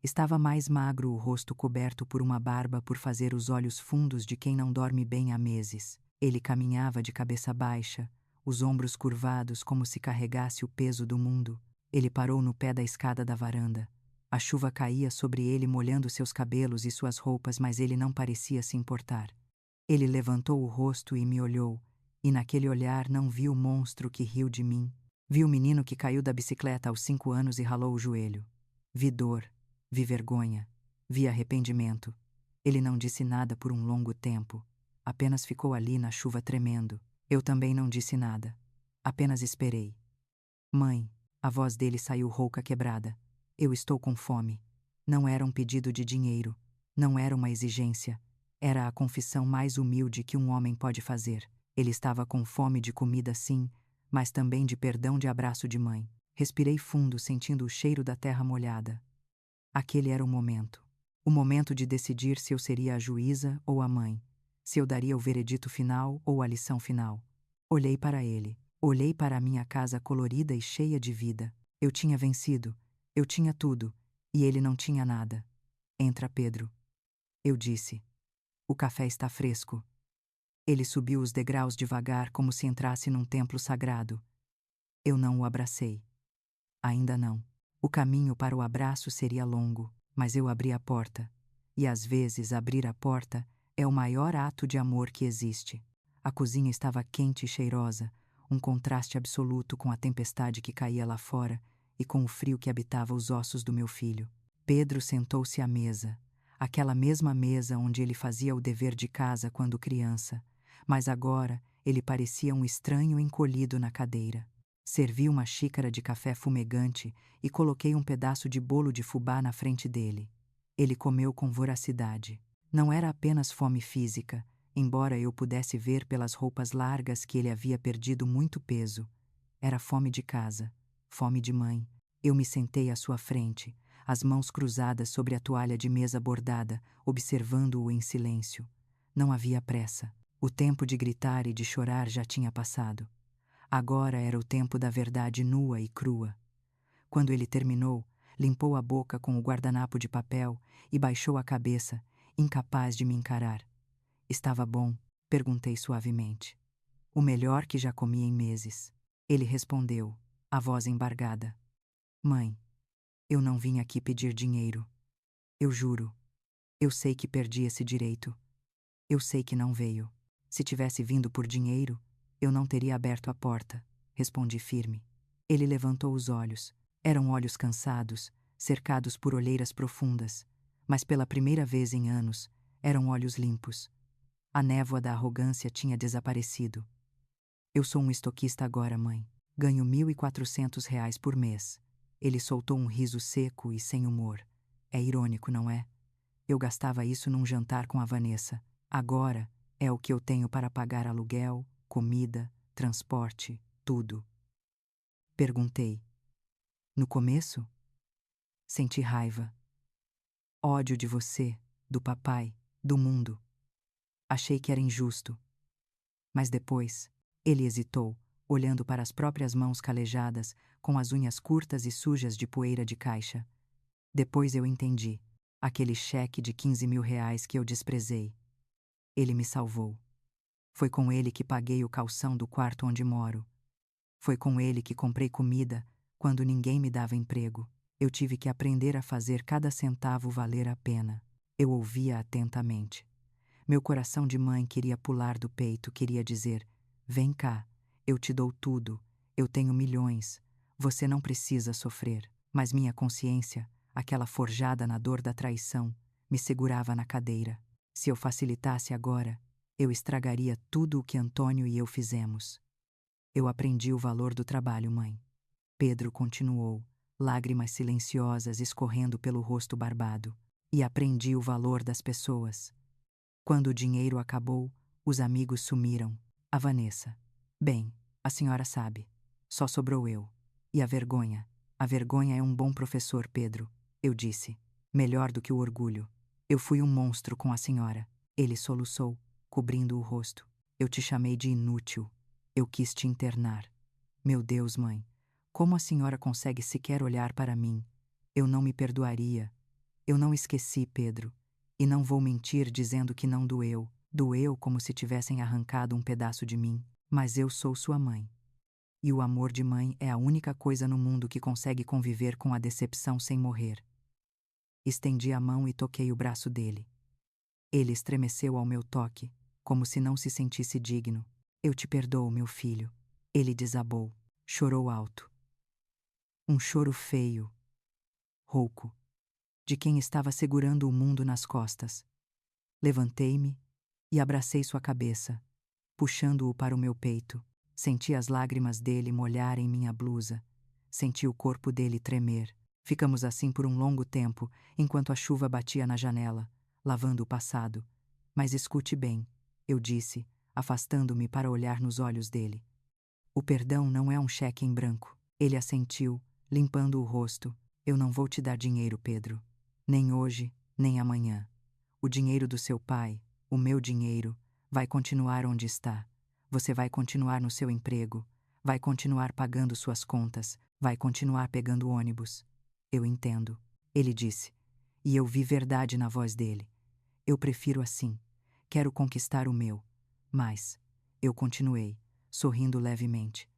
Estava mais magro, o rosto coberto por uma barba por fazer os olhos fundos de quem não dorme bem há meses. Ele caminhava de cabeça baixa, os ombros curvados como se carregasse o peso do mundo. Ele parou no pé da escada da varanda. A chuva caía sobre ele, molhando seus cabelos e suas roupas, mas ele não parecia se importar. Ele levantou o rosto e me olhou, e naquele olhar não vi o monstro que riu de mim. Vi o menino que caiu da bicicleta aos 5 anos e ralou o joelho. Vi dor. Vi vergonha, vi arrependimento. Ele não disse nada por um longo tempo. Apenas ficou ali na chuva tremendo. Eu também não disse nada. Apenas esperei. Mãe, a voz dele saiu rouca, quebrada. Eu estou com fome. Não era um pedido de dinheiro. Não era uma exigência. Era a confissão mais humilde que um homem pode fazer. Ele estava com fome de comida, sim, mas também de perdão, de abraço de mãe. Respirei fundo, sentindo o cheiro da terra molhada. Aquele era o momento. O momento de decidir se eu seria a juíza ou a mãe, se eu daria o veredito final ou a lição final. Olhei para ele, olhei para a minha casa colorida e cheia de vida. Eu tinha vencido, eu tinha tudo, e ele não tinha nada. Entra, Pedro. Eu disse. O café está fresco. Ele subiu os degraus devagar, como se entrasse num templo sagrado. Eu não o abracei. Ainda não. O caminho para o abraço seria longo, mas eu abri a porta. E às vezes abrir a porta é o maior ato de amor que existe. A cozinha estava quente e cheirosa, um contraste absoluto com a tempestade que caía lá fora e com o frio que habitava os ossos do meu filho. Pedro sentou-se à mesa, aquela mesma mesa onde ele fazia o dever de casa quando criança, mas agora ele parecia um estranho encolhido na cadeira. Servi uma xícara de café fumegante e coloquei um pedaço de bolo de fubá na frente dele. Ele comeu com voracidade. Não era apenas fome física, embora eu pudesse ver pelas roupas largas que ele havia perdido muito peso. Era fome de casa, fome de mãe. Eu me sentei à sua frente, as mãos cruzadas sobre a toalha de mesa bordada, observando-o em silêncio. Não havia pressa. O tempo de gritar e de chorar já tinha passado. Agora era o tempo da verdade nua e crua. Quando ele terminou, limpou a boca com o guardanapo de papel e baixou a cabeça, incapaz de me encarar. Estava bom? Perguntei suavemente. O melhor que já comi em meses. Ele respondeu, a voz embargada. Mãe, eu não vim aqui pedir dinheiro. Eu juro. Eu sei que perdi esse direito. Eu sei que não veio. Se tivesse vindo por dinheiro, eu não teria aberto a porta, respondi firme. Ele levantou os olhos. Eram olhos cansados, cercados por olheiras profundas, mas pela primeira vez em anos, eram olhos limpos. A névoa da arrogância tinha desaparecido. Eu sou um estoquista agora, mãe. Ganho R$ 1.400 por mês. Ele soltou um riso seco e sem humor. É irônico, não é? Eu gastava isso num jantar com a Vanessa. Agora é o que eu tenho para pagar aluguel, comida, transporte, tudo. Perguntei. No começo? Senti raiva. Ódio de você, do papai, do mundo. Achei que era injusto. Mas depois, ele hesitou, olhando para as próprias mãos calejadas, com as unhas curtas e sujas de poeira de caixa. Depois eu entendi. Aquele cheque de R$ 15.000 que eu desprezei. Ele me salvou. Foi com ele que paguei o calção do quarto onde moro. Foi com ele que comprei comida quando ninguém me dava emprego. Eu tive que aprender a fazer cada centavo valer a pena. Eu ouvia atentamente. Meu coração de mãe queria pular do peito, queria dizer: vem cá, eu te dou tudo, eu tenho milhões, você não precisa sofrer. Mas minha consciência, aquela forjada na dor da traição, me segurava na cadeira. Se eu facilitasse agora, eu estragaria tudo o que Antônio e eu fizemos. Eu aprendi o valor do trabalho, mãe. Pedro continuou, lágrimas silenciosas escorrendo pelo rosto barbado. E aprendi o valor das pessoas. Quando o dinheiro acabou, os amigos sumiram. A Vanessa. Bem, a senhora sabe. Só sobrou eu. E a vergonha. A vergonha é um bom professor, Pedro, eu disse. Melhor do que o orgulho. Eu fui um monstro com a senhora. Ele soluçou, cobrindo o rosto. Eu te chamei de inútil. Eu quis te internar. Meu Deus, mãe. Como a senhora consegue sequer olhar para mim? Eu não me perdoaria. Eu não esqueci, Pedro. E não vou mentir dizendo que não doeu. Doeu como se tivessem arrancado um pedaço de mim. Mas eu sou sua mãe. E o amor de mãe é a única coisa no mundo que consegue conviver com a decepção sem morrer. Estendi a mão e toquei o braço dele. Ele estremeceu ao meu toque, como se não se sentisse digno. Eu te perdoo, meu filho. Ele desabou. Chorou alto. Um choro feio, rouco, de quem estava segurando o mundo nas costas. Levantei-me e abracei sua cabeça, puxando-o para o meu peito. Senti as lágrimas dele molharem minha blusa. Senti o corpo dele tremer. Ficamos assim por um longo tempo, enquanto a chuva batia na janela, lavando o passado. Mas escute bem, eu disse, afastando-me para olhar nos olhos dele. O perdão não é um cheque em branco. Ele assentiu, limpando o rosto. Eu não vou te dar dinheiro, Pedro. Nem hoje, nem amanhã. O dinheiro do seu pai, o meu dinheiro, vai continuar onde está. Você vai continuar no seu emprego, vai continuar pagando suas contas, vai continuar pegando ônibus. Eu entendo, ele disse, e eu vi verdade na voz dele. Eu prefiro assim. Quero conquistar o meu. Mas, eu continuei, sorrindo levemente.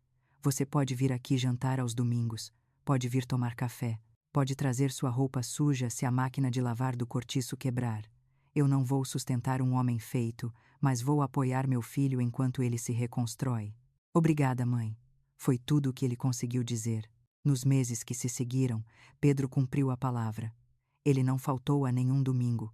Você pode vir aqui jantar aos domingos, pode vir tomar café, pode trazer sua roupa suja se a máquina de lavar do cortiço quebrar. Eu não vou sustentar um homem feito, mas vou apoiar meu filho enquanto ele se reconstrói. Obrigada, mãe. Foi tudo o que ele conseguiu dizer. Nos meses que se seguiram, Pedro cumpriu a palavra. Ele não faltou a nenhum domingo.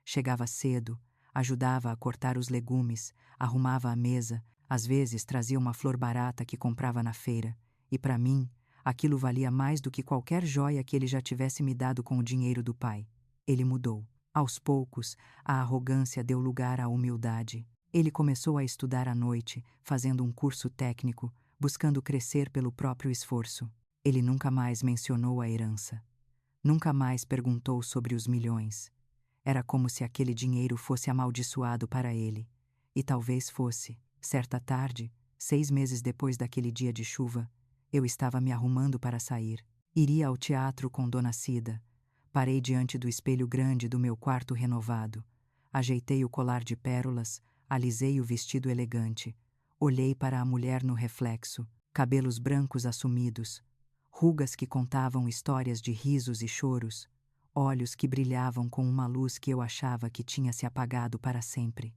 Chegava cedo, ajudava a cortar os legumes, arrumava a mesa, às vezes trazia uma flor barata que comprava na feira, e para mim, aquilo valia mais do que qualquer joia que ele já tivesse me dado com o dinheiro do pai. Ele mudou. Aos poucos, a arrogância deu lugar à humildade. Ele começou a estudar à noite, fazendo um curso técnico, buscando crescer pelo próprio esforço. Ele nunca mais mencionou a herança. Nunca mais perguntou sobre os milhões. Era como se aquele dinheiro fosse amaldiçoado para ele. E talvez fosse. Certa tarde, 6 meses depois daquele dia de chuva, eu estava me arrumando para sair. Iria ao teatro com Dona Cida. Parei diante do espelho grande do meu quarto renovado. Ajeitei o colar de pérolas, alisei o vestido elegante. Olhei para a mulher no reflexo, cabelos brancos assumidos, rugas que contavam histórias de risos e choros, olhos que brilhavam com uma luz que eu achava que tinha se apagado para sempre.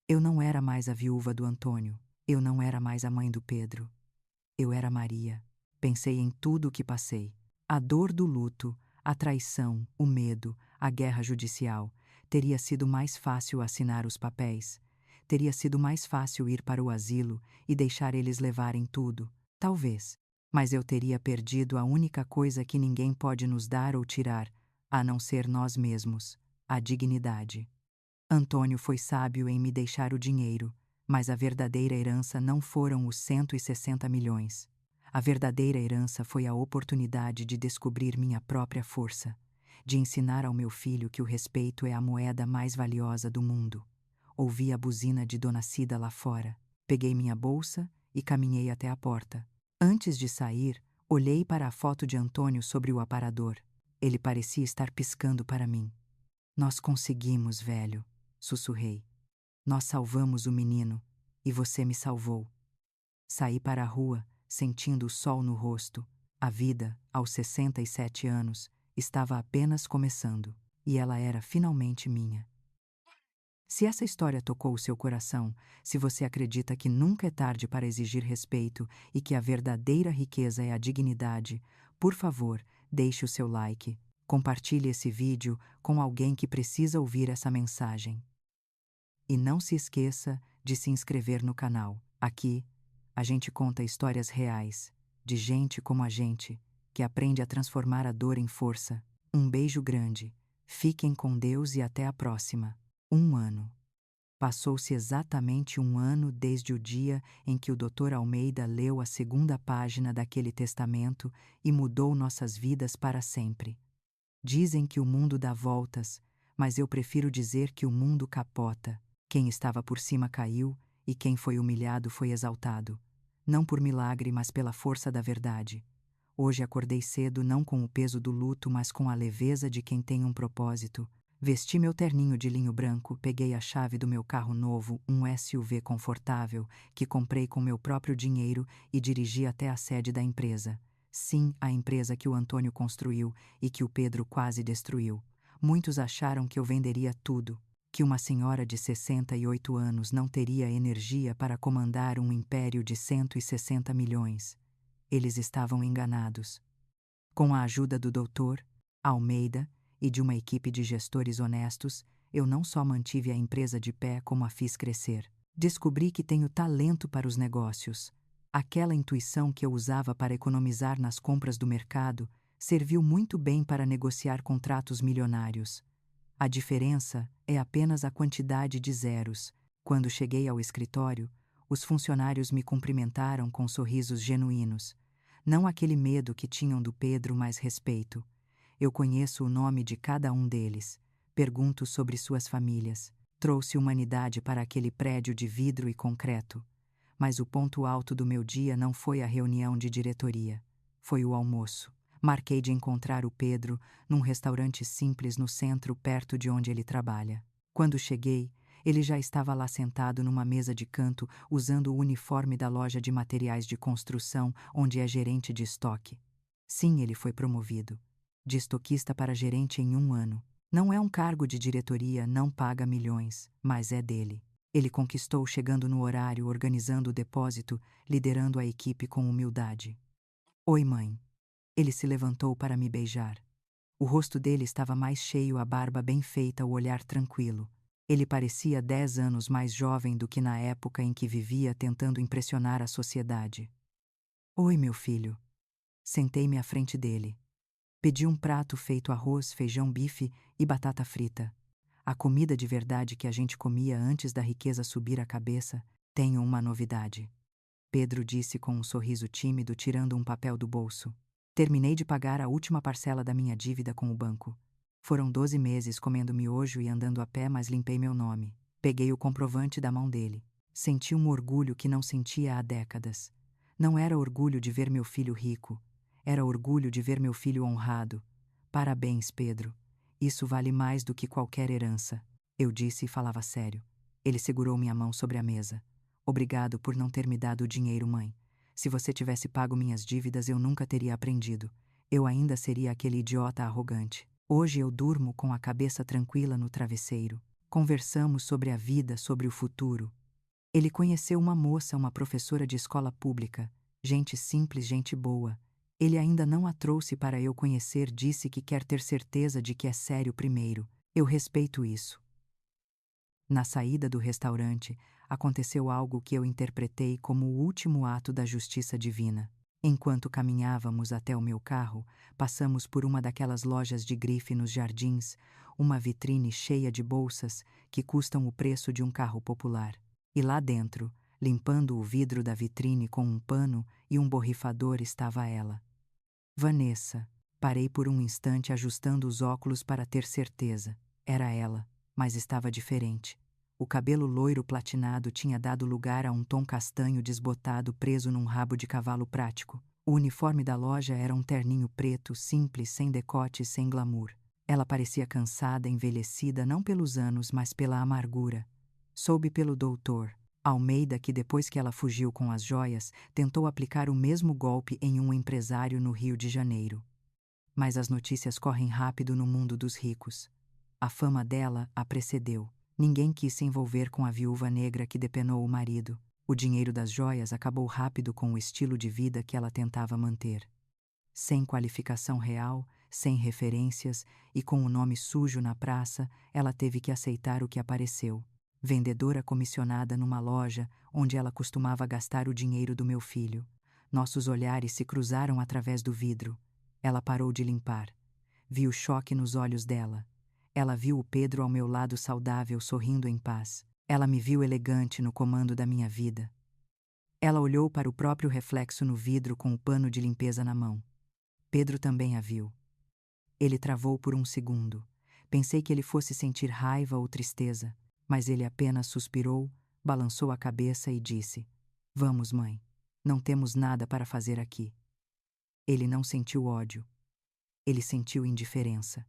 Eu não era mais a viúva do Antônio, eu não era mais a mãe do Pedro. Eu era Maria. Pensei em tudo o que passei. A dor do luto, a traição, o medo, a guerra judicial. Teria sido mais fácil assinar os papéis. Teria sido mais fácil ir para o asilo e deixar eles levarem tudo. Talvez. Mas eu teria perdido a única coisa que ninguém pode nos dar ou tirar, a não ser nós mesmos: a dignidade. Antônio foi sábio em me deixar o dinheiro, mas a verdadeira herança não foram os 160 milhões. A verdadeira herança foi a oportunidade de descobrir minha própria força, de ensinar ao meu filho que o respeito é a moeda mais valiosa do mundo. Ouvi a buzina de Dona Cida lá fora. Peguei minha bolsa e caminhei até a porta. Antes de sair, olhei para a foto de Antônio sobre o aparador. Ele parecia estar piscando para mim. Nós conseguimos, velho, sussurrei. Nós salvamos o menino, e você me salvou. Saí para a rua, sentindo o sol no rosto. A vida, aos 67 anos, estava apenas começando, e ela era finalmente minha. Se essa história tocou o seu coração, se você acredita que nunca é tarde para exigir respeito e que a verdadeira riqueza é a dignidade, por favor, deixe o seu like, compartilhe esse vídeo com alguém que precisa ouvir essa mensagem. E não se esqueça de se inscrever no canal. Aqui, a gente conta histórias reais, de gente como a gente, que aprende a transformar a dor em força. Um beijo grande, fiquem com Deus e até a próxima. 1 ano. Passou-se exatamente 1 ano desde o dia em que o Dr. Almeida leu a segunda página daquele testamento e mudou nossas vidas para sempre. Dizem que o mundo dá voltas, mas eu prefiro dizer que o mundo capota. Quem estava por cima caiu, e quem foi humilhado foi exaltado. Não por milagre, mas pela força da verdade. Hoje acordei cedo não com o peso do luto, mas com a leveza de quem tem um propósito. Vesti meu terninho de linho branco, peguei a chave do meu carro novo, um SUV confortável, que comprei com meu próprio dinheiro, e dirigi até a sede da empresa. Sim, a empresa que o Antônio construiu e que o Pedro quase destruiu. Muitos acharam que eu venderia tudo, que uma senhora de 68 anos não teria energia para comandar um império de 160 milhões. Eles estavam enganados. Com a ajuda do Dr. Almeida e de uma equipe de gestores honestos, eu não só mantive a empresa de pé, como a fiz crescer. Descobri que tenho talento para os negócios. Aquela intuição que eu usava para economizar nas compras do mercado serviu muito bem para negociar contratos milionários. A diferença é apenas a quantidade de zeros. Quando cheguei ao escritório, os funcionários me cumprimentaram com sorrisos genuínos. Não aquele medo que tinham do Pedro, mas respeito. Eu conheço o nome de cada um deles. Pergunto sobre suas famílias. Trouxe humanidade para aquele prédio de vidro e concreto. Mas o ponto alto do meu dia não foi a reunião de diretoria. Foi o almoço. Marquei de encontrar o Pedro num restaurante simples no centro, perto de onde ele trabalha. Quando cheguei, ele já estava lá sentado numa mesa de canto, usando o uniforme da loja de materiais de construção, onde é gerente de estoque. Sim, ele foi promovido. De estoquista para gerente em 1 ano. Não é um cargo de diretoria, não paga milhões, mas é dele. Ele conquistou chegando no horário, organizando o depósito, liderando a equipe com humildade. Oi, mãe. Ele se levantou para me beijar. O rosto dele estava mais cheio, a barba bem feita, o olhar tranquilo. Ele parecia 10 anos mais jovem do que na época em que vivia tentando impressionar a sociedade. Oi, meu filho. Sentei-me à frente dele. Pedi um prato feito arroz, feijão, bife e batata frita. A comida de verdade que a gente comia antes da riqueza subir a cabeça. Tenho uma novidade. Pedro disse com um sorriso tímido, tirando um papel do bolso. Terminei de pagar a última parcela da minha dívida com o banco. Foram 12 meses comendo miojo e andando a pé, mas limpei meu nome. Peguei o comprovante da mão dele. Senti um orgulho que não sentia há décadas. Não era orgulho de ver meu filho rico. Era orgulho de ver meu filho honrado. Parabéns, Pedro. Isso vale mais do que qualquer herança. Eu disse e falava sério. Ele segurou minha mão sobre a mesa. Obrigado por não ter me dado o dinheiro, mãe. Se você tivesse pago minhas dívidas, eu nunca teria aprendido. Eu ainda seria aquele idiota arrogante. Hoje eu durmo com a cabeça tranquila no travesseiro. Conversamos sobre a vida, sobre o futuro. Ele conheceu uma moça, uma professora de escola pública. Gente simples, gente boa. Ele ainda não a trouxe para eu conhecer, disse que quer ter certeza de que é sério primeiro. Eu respeito isso. Na saída do restaurante, aconteceu algo que eu interpretei como o último ato da justiça divina. Enquanto caminhávamos até o meu carro, passamos por uma daquelas lojas de grife nos jardins, uma vitrine cheia de bolsas que custam o preço de um carro popular. E lá dentro, limpando o vidro da vitrine com um pano e um borrifador, estava ela. Vanessa. Parei por um instante ajustando os óculos para ter certeza. Era ela, mas estava diferente. O cabelo loiro platinado tinha dado lugar a um tom castanho desbotado preso num rabo de cavalo prático. O uniforme da loja era um terninho preto, simples, sem decote e sem glamour. Ela parecia cansada, envelhecida não pelos anos, mas pela amargura. Soube pelo doutor Almeida que depois que ela fugiu com as joias, tentou aplicar o mesmo golpe em um empresário no Rio de Janeiro. Mas as notícias correm rápido no mundo dos ricos. A fama dela a precedeu. Ninguém quis se envolver com a viúva negra que depenou o marido. O dinheiro das joias acabou rápido com o estilo de vida que ela tentava manter. Sem qualificação real, sem referências e com o nome sujo na praça, ela teve que aceitar o que apareceu. Vendedora comissionada numa loja onde ela costumava gastar o dinheiro do meu filho. Nossos olhares se cruzaram através do vidro. Ela parou de limpar. Vi o choque nos olhos dela. Ela viu o Pedro ao meu lado saudável, sorrindo em paz. Ela me viu elegante no comando da minha vida. Ela olhou para o próprio reflexo no vidro com o pano de limpeza na mão. Pedro também a viu. Ele travou por um segundo. Pensei que ele fosse sentir raiva ou tristeza, mas ele apenas suspirou, balançou a cabeça e disse: Vamos, mãe. Não temos nada para fazer aqui. Ele não sentiu ódio. Ele sentiu indiferença.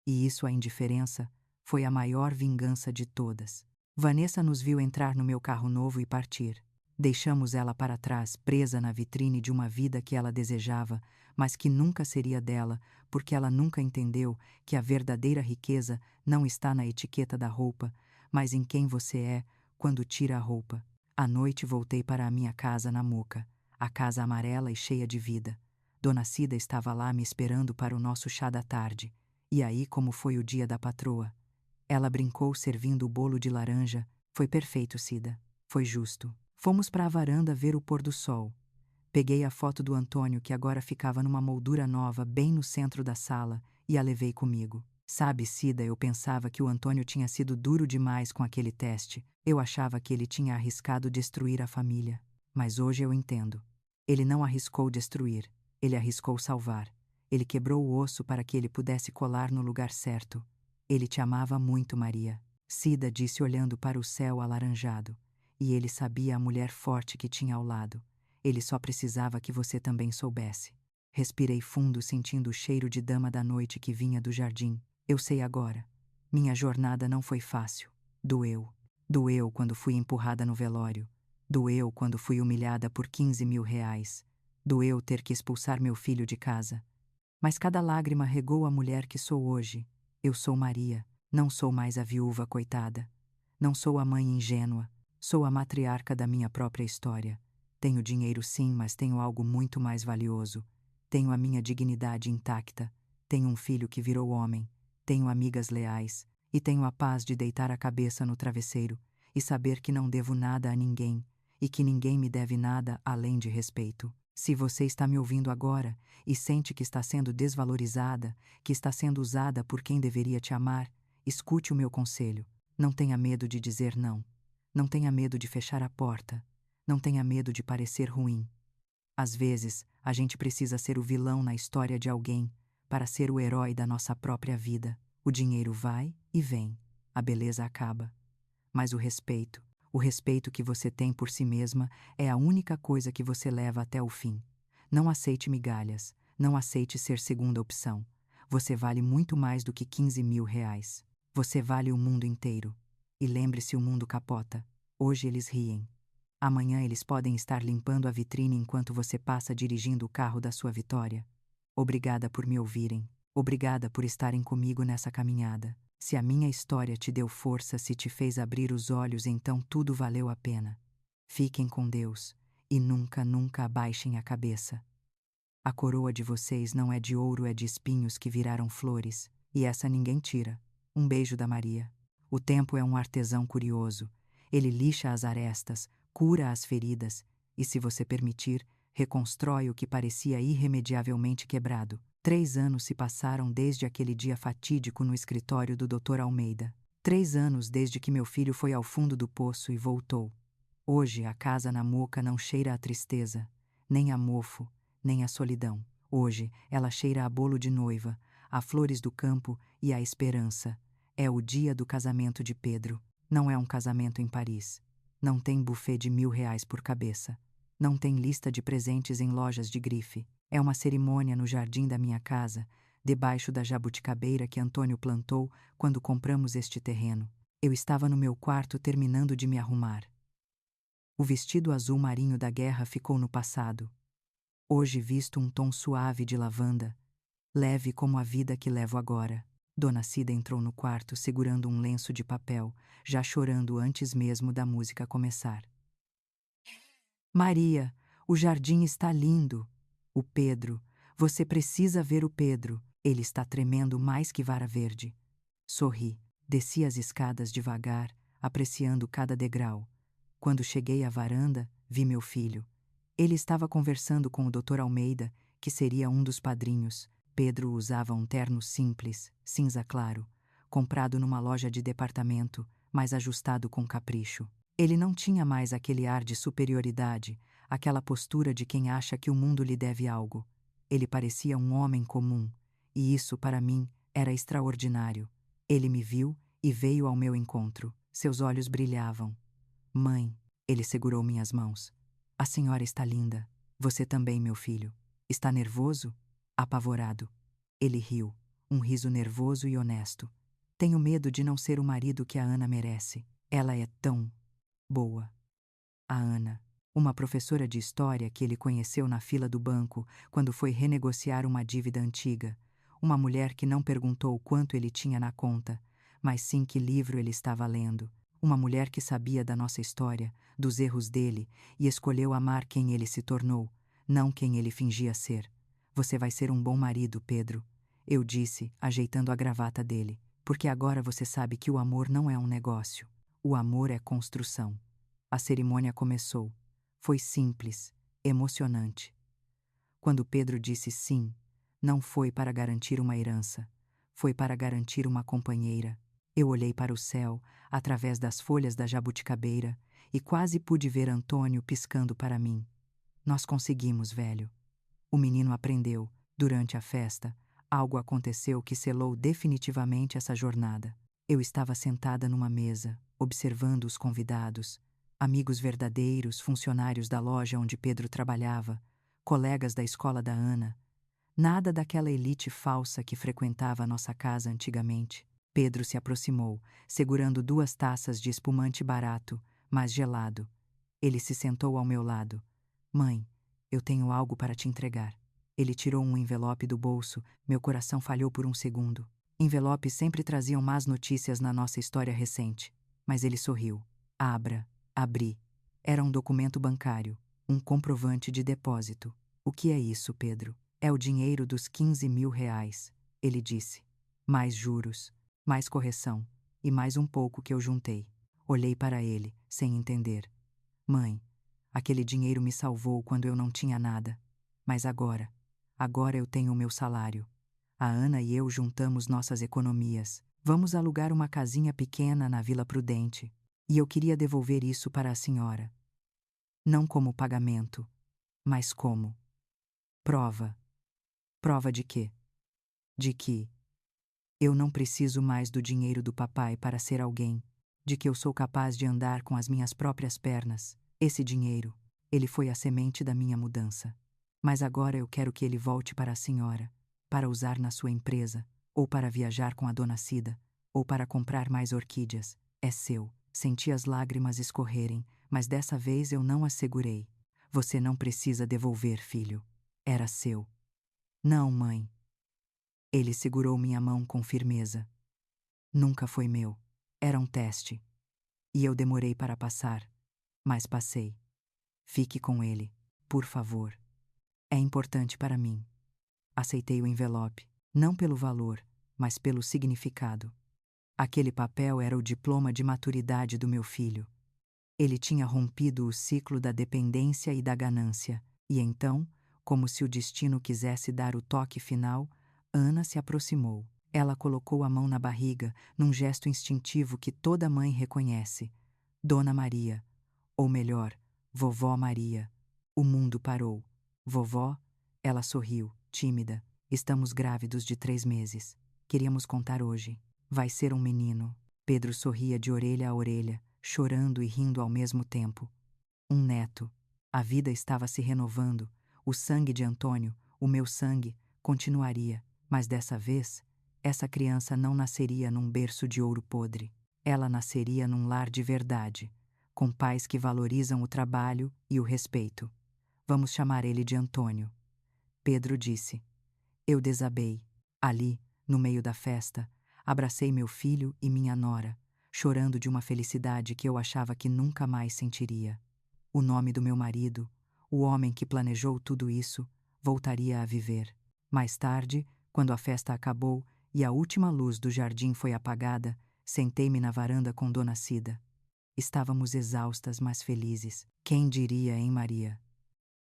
E isso, a indiferença, foi a maior vingança de todas. Vanessa nos viu entrar no meu carro novo e partir. Deixamos ela para trás, presa na vitrine de uma vida que ela desejava, mas que nunca seria dela, porque ela nunca entendeu que a verdadeira riqueza não está na etiqueta da roupa, mas em quem você é quando tira a roupa. À noite voltei para a minha casa na Moca, a casa amarela e cheia de vida. Dona Cida estava lá me esperando para o nosso chá da tarde. E aí, como foi o dia da patroa? Ela brincou servindo o bolo de laranja. Foi perfeito, Cida. Foi justo. Fomos para a varanda ver o pôr do sol. Peguei a foto do Antônio, que agora ficava numa moldura nova, bem no centro da sala, e a levei comigo. Sabe, Cida, eu pensava que o Antônio tinha sido duro demais com aquele teste. Eu achava que ele tinha arriscado destruir a família. Mas hoje eu entendo. Ele não arriscou destruir. Ele arriscou salvar. Ele quebrou o osso para que ele pudesse colar no lugar certo. Ele te amava muito, Maria. Cida disse olhando para o céu alaranjado. E ele sabia a mulher forte que tinha ao lado. Ele só precisava que você também soubesse. Respirei fundo, sentindo o cheiro de dama da noite que vinha do jardim. Eu sei agora. Minha jornada não foi fácil. Doeu. Doeu quando fui empurrada no velório. Doeu quando fui humilhada por 15 mil reais. Doeu ter que expulsar meu filho de casa. Mas cada lágrima regou a mulher que sou hoje. Eu sou Maria, não sou mais a viúva coitada. Não sou a mãe ingênua, sou a matriarca da minha própria história. Tenho dinheiro sim, mas tenho algo muito mais valioso. Tenho a minha dignidade intacta. Tenho um filho que virou homem. Tenho amigas leais. E tenho a paz de deitar a cabeça no travesseiro e saber que não devo nada a ninguém e que ninguém me deve nada além de respeito. Se você está me ouvindo agora e sente que está sendo desvalorizada, que está sendo usada por quem deveria te amar, escute o meu conselho. Não tenha medo de dizer não. Não tenha medo de fechar a porta. Não tenha medo de parecer ruim. Às vezes, a gente precisa ser o vilão na história de alguém para ser o herói da nossa própria vida. O dinheiro vai e vem. A beleza acaba. Mas o respeito que você tem por si mesma é a única coisa que você leva até o fim. Não aceite migalhas, não aceite ser segunda opção. Você vale muito mais do que 15.000 reais. Você vale o mundo inteiro. E lembre-se, o mundo capota. Hoje eles riem. Amanhã eles podem estar limpando a vitrine enquanto você passa dirigindo o carro da sua vitória. Obrigada por me ouvirem. Obrigada por estarem comigo nessa caminhada. Se a minha história te deu força, se te fez abrir os olhos, então tudo valeu a pena. Fiquem com Deus e nunca, nunca abaixem a cabeça. A coroa de vocês não é de ouro, é de espinhos que viraram flores, e essa ninguém tira. Um beijo da Maria. O tempo é um artesão curioso. Ele lixa as arestas, cura as feridas e, se você permitir, reconstrói o que parecia irremediavelmente quebrado. 3 anos se passaram desde aquele dia fatídico no escritório do Dr. Almeida. 3 anos desde que meu filho foi ao fundo do poço e voltou. Hoje a casa na Moca não cheira a tristeza, nem a mofo, nem a solidão. Hoje ela cheira a bolo de noiva, a flores do campo e a esperança. É o dia do casamento de Pedro. Não é um casamento em Paris. Não tem buffet de 1.000 reais por cabeça. Não tem lista de presentes em lojas de grife. É uma cerimônia no jardim da minha casa, debaixo da jabuticabeira que Antônio plantou quando compramos este terreno. Eu estava no meu quarto terminando de me arrumar. O vestido azul marinho da guerra ficou no passado. Hoje visto um tom suave de lavanda, leve como a vida que levo agora. Dona Cida entrou no quarto segurando um lenço de papel, já chorando antes mesmo da música começar. Maria, o jardim está lindo. O Pedro, você precisa ver o Pedro. Ele está tremendo mais que vara verde. Sorri, desci as escadas devagar, apreciando cada degrau. Quando cheguei à varanda, vi meu filho. Ele estava conversando com o Dr. Almeida, que seria um dos padrinhos. Pedro usava um terno simples, cinza claro, comprado numa loja de departamento, mas ajustado com capricho. Ele não tinha mais aquele ar de superioridade, aquela postura de quem acha que o mundo lhe deve algo. Ele parecia um homem comum, e isso, para mim, era extraordinário. Ele me viu e veio ao meu encontro. Seus olhos brilhavam. Mãe, ele segurou minhas mãos. A senhora está linda. Você também, meu filho. Está nervoso? Apavorado. Ele riu, um riso nervoso e honesto. Tenho medo de não ser o marido que a Ana merece. Ela é tão boa. A Ana, uma professora de história que ele conheceu na fila do banco quando foi renegociar uma dívida antiga. Uma mulher que não perguntou quanto ele tinha na conta, mas sim que livro ele estava lendo. Uma mulher que sabia da nossa história, dos erros dele, e escolheu amar quem ele se tornou, não quem ele fingia ser. Você vai ser um bom marido, Pedro, eu disse, ajeitando a gravata dele, porque agora você sabe que o amor não é um negócio. O amor é construção. A cerimônia começou. Foi simples, emocionante. Quando Pedro disse sim, não foi para garantir uma herança, foi para garantir uma companheira. Eu olhei para o céu, através das folhas da jabuticabeira, e quase pude ver Antônio piscando para mim. Nós conseguimos, velho. O menino aprendeu, durante a festa, algo aconteceu que selou definitivamente essa jornada. Eu estava sentada numa mesa, observando os convidados, amigos verdadeiros, funcionários da loja onde Pedro trabalhava, colegas da escola da Ana. Nada daquela elite falsa que frequentava a nossa casa antigamente. Pedro se aproximou, segurando 2 taças de espumante barato, mas gelado. Ele se sentou ao meu lado. Mãe, eu tenho algo para te entregar. Ele tirou um envelope do bolso, meu coração falhou por um segundo. Envelopes sempre traziam más notícias na nossa história recente. mas ele sorriu. Abra. Abri. Era um documento bancário, um comprovante de depósito. O que é isso, Pedro? É o dinheiro dos 15.000 reais, ele disse. Mais juros, mais correção, e mais um pouco que eu juntei. Olhei para ele, sem entender. Mãe, aquele dinheiro me salvou quando eu não tinha nada. Mas agora eu tenho o meu salário. A Ana e eu juntamos nossas economias. Vamos alugar uma casinha pequena na Vila Prudente. E eu queria devolver isso para a senhora. Não como pagamento, mas como prova. Prova de quê? De que eu não preciso mais do dinheiro do papai para ser alguém, de que eu sou capaz de andar com as minhas próprias pernas. Esse dinheiro, ele foi a semente da minha mudança. Mas agora eu quero que ele volte para a senhora, para usar na sua empresa, ou para viajar com a dona Cida, ou para comprar mais orquídeas. É seu. Senti as lágrimas escorrerem, mas dessa vez eu não as segurei. Você não precisa devolver, filho. Era seu. Não, mãe. Ele segurou minha mão com firmeza. Nunca foi meu. Era um teste. E eu demorei para passar. Mas passei. Fique com ele, por favor. É importante para mim. Aceitei o envelope, não pelo valor, mas pelo significado. Aquele papel era o diploma de maturidade do meu filho. Ele tinha rompido o ciclo da dependência e da ganância, e então, como se o destino quisesse dar o toque final, Ana se aproximou. Ela colocou a mão na barriga, num gesto instintivo que toda mãe reconhece. Dona Maria, ou melhor, Vovó Maria. O mundo parou. Vovó, ela sorriu, tímida. Estamos grávidos de 3 meses. Queríamos contar hoje. Vai ser um menino. Pedro sorria de orelha a orelha, chorando e rindo ao mesmo tempo. Um neto. A vida estava se renovando. O sangue de Antônio, o meu sangue, continuaria. Mas dessa vez, essa criança não nasceria num berço de ouro podre. Ela nasceria num lar de verdade, com pais que valorizam o trabalho e o respeito. Vamos chamar ele de Antônio. Pedro disse. Eu desabei. Ali, no meio da festa, abracei meu filho e minha nora, chorando de uma felicidade que eu achava que nunca mais sentiria. O nome do meu marido, o homem que planejou tudo isso, voltaria a viver. Mais tarde, quando a festa acabou e a última luz do jardim foi apagada, sentei-me na varanda com Dona Cida. Estávamos exaustas, mas felizes. Quem diria, hein, Maria?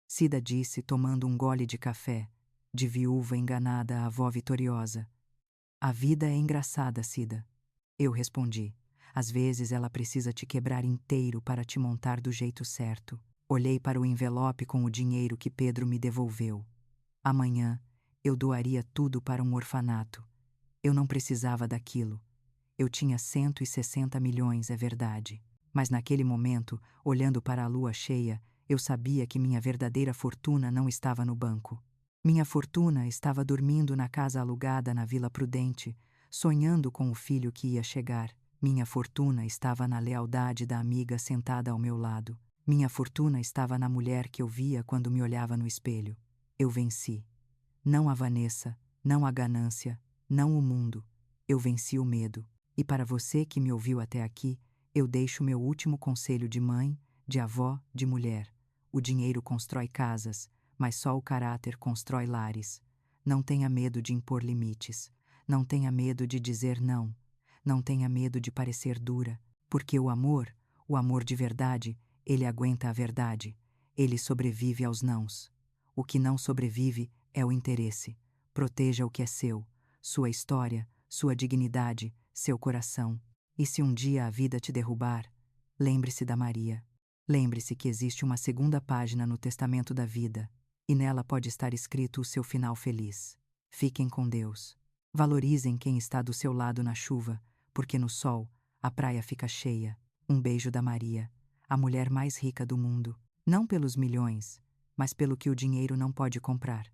Cida disse, tomando um gole de café, de viúva enganada à avó vitoriosa. A vida é engraçada, Cida. Eu respondi. Às vezes ela precisa te quebrar inteiro para te montar do jeito certo. Olhei para o envelope com o dinheiro que Pedro me devolveu. Amanhã, eu doaria tudo para um orfanato. Eu não precisava daquilo. Eu tinha 160 milhões, é verdade. Mas naquele momento, olhando para a lua cheia, eu sabia que minha verdadeira fortuna não estava no banco. Minha fortuna estava dormindo na casa alugada na Vila Prudente, sonhando com o filho que ia chegar. Minha fortuna estava na lealdade da amiga sentada ao meu lado. Minha fortuna estava na mulher que eu via quando me olhava no espelho. Eu venci. Não a Vanessa, não a ganância, não o mundo. Eu venci o medo. E para você que me ouviu até aqui, eu deixo meu último conselho de mãe, de avó, de mulher. O dinheiro constrói casas, mas só o caráter constrói lares. Não tenha medo de impor limites. Não tenha medo de dizer não. Não tenha medo de parecer dura, porque o amor de verdade, ele aguenta a verdade. Ele sobrevive aos nãos. O que não sobrevive é o interesse. Proteja o que é seu, sua história, sua dignidade, seu coração. E se um dia a vida te derrubar, lembre-se da Maria. Lembre-se que existe uma segunda página no testamento da vida, e nela pode estar escrito o seu final feliz. Fiquem com Deus. Valorizem quem está do seu lado na chuva, porque no sol a praia fica cheia. Um beijo da Maria, a mulher mais rica do mundo. Não pelos milhões, mas pelo que o dinheiro não pode comprar.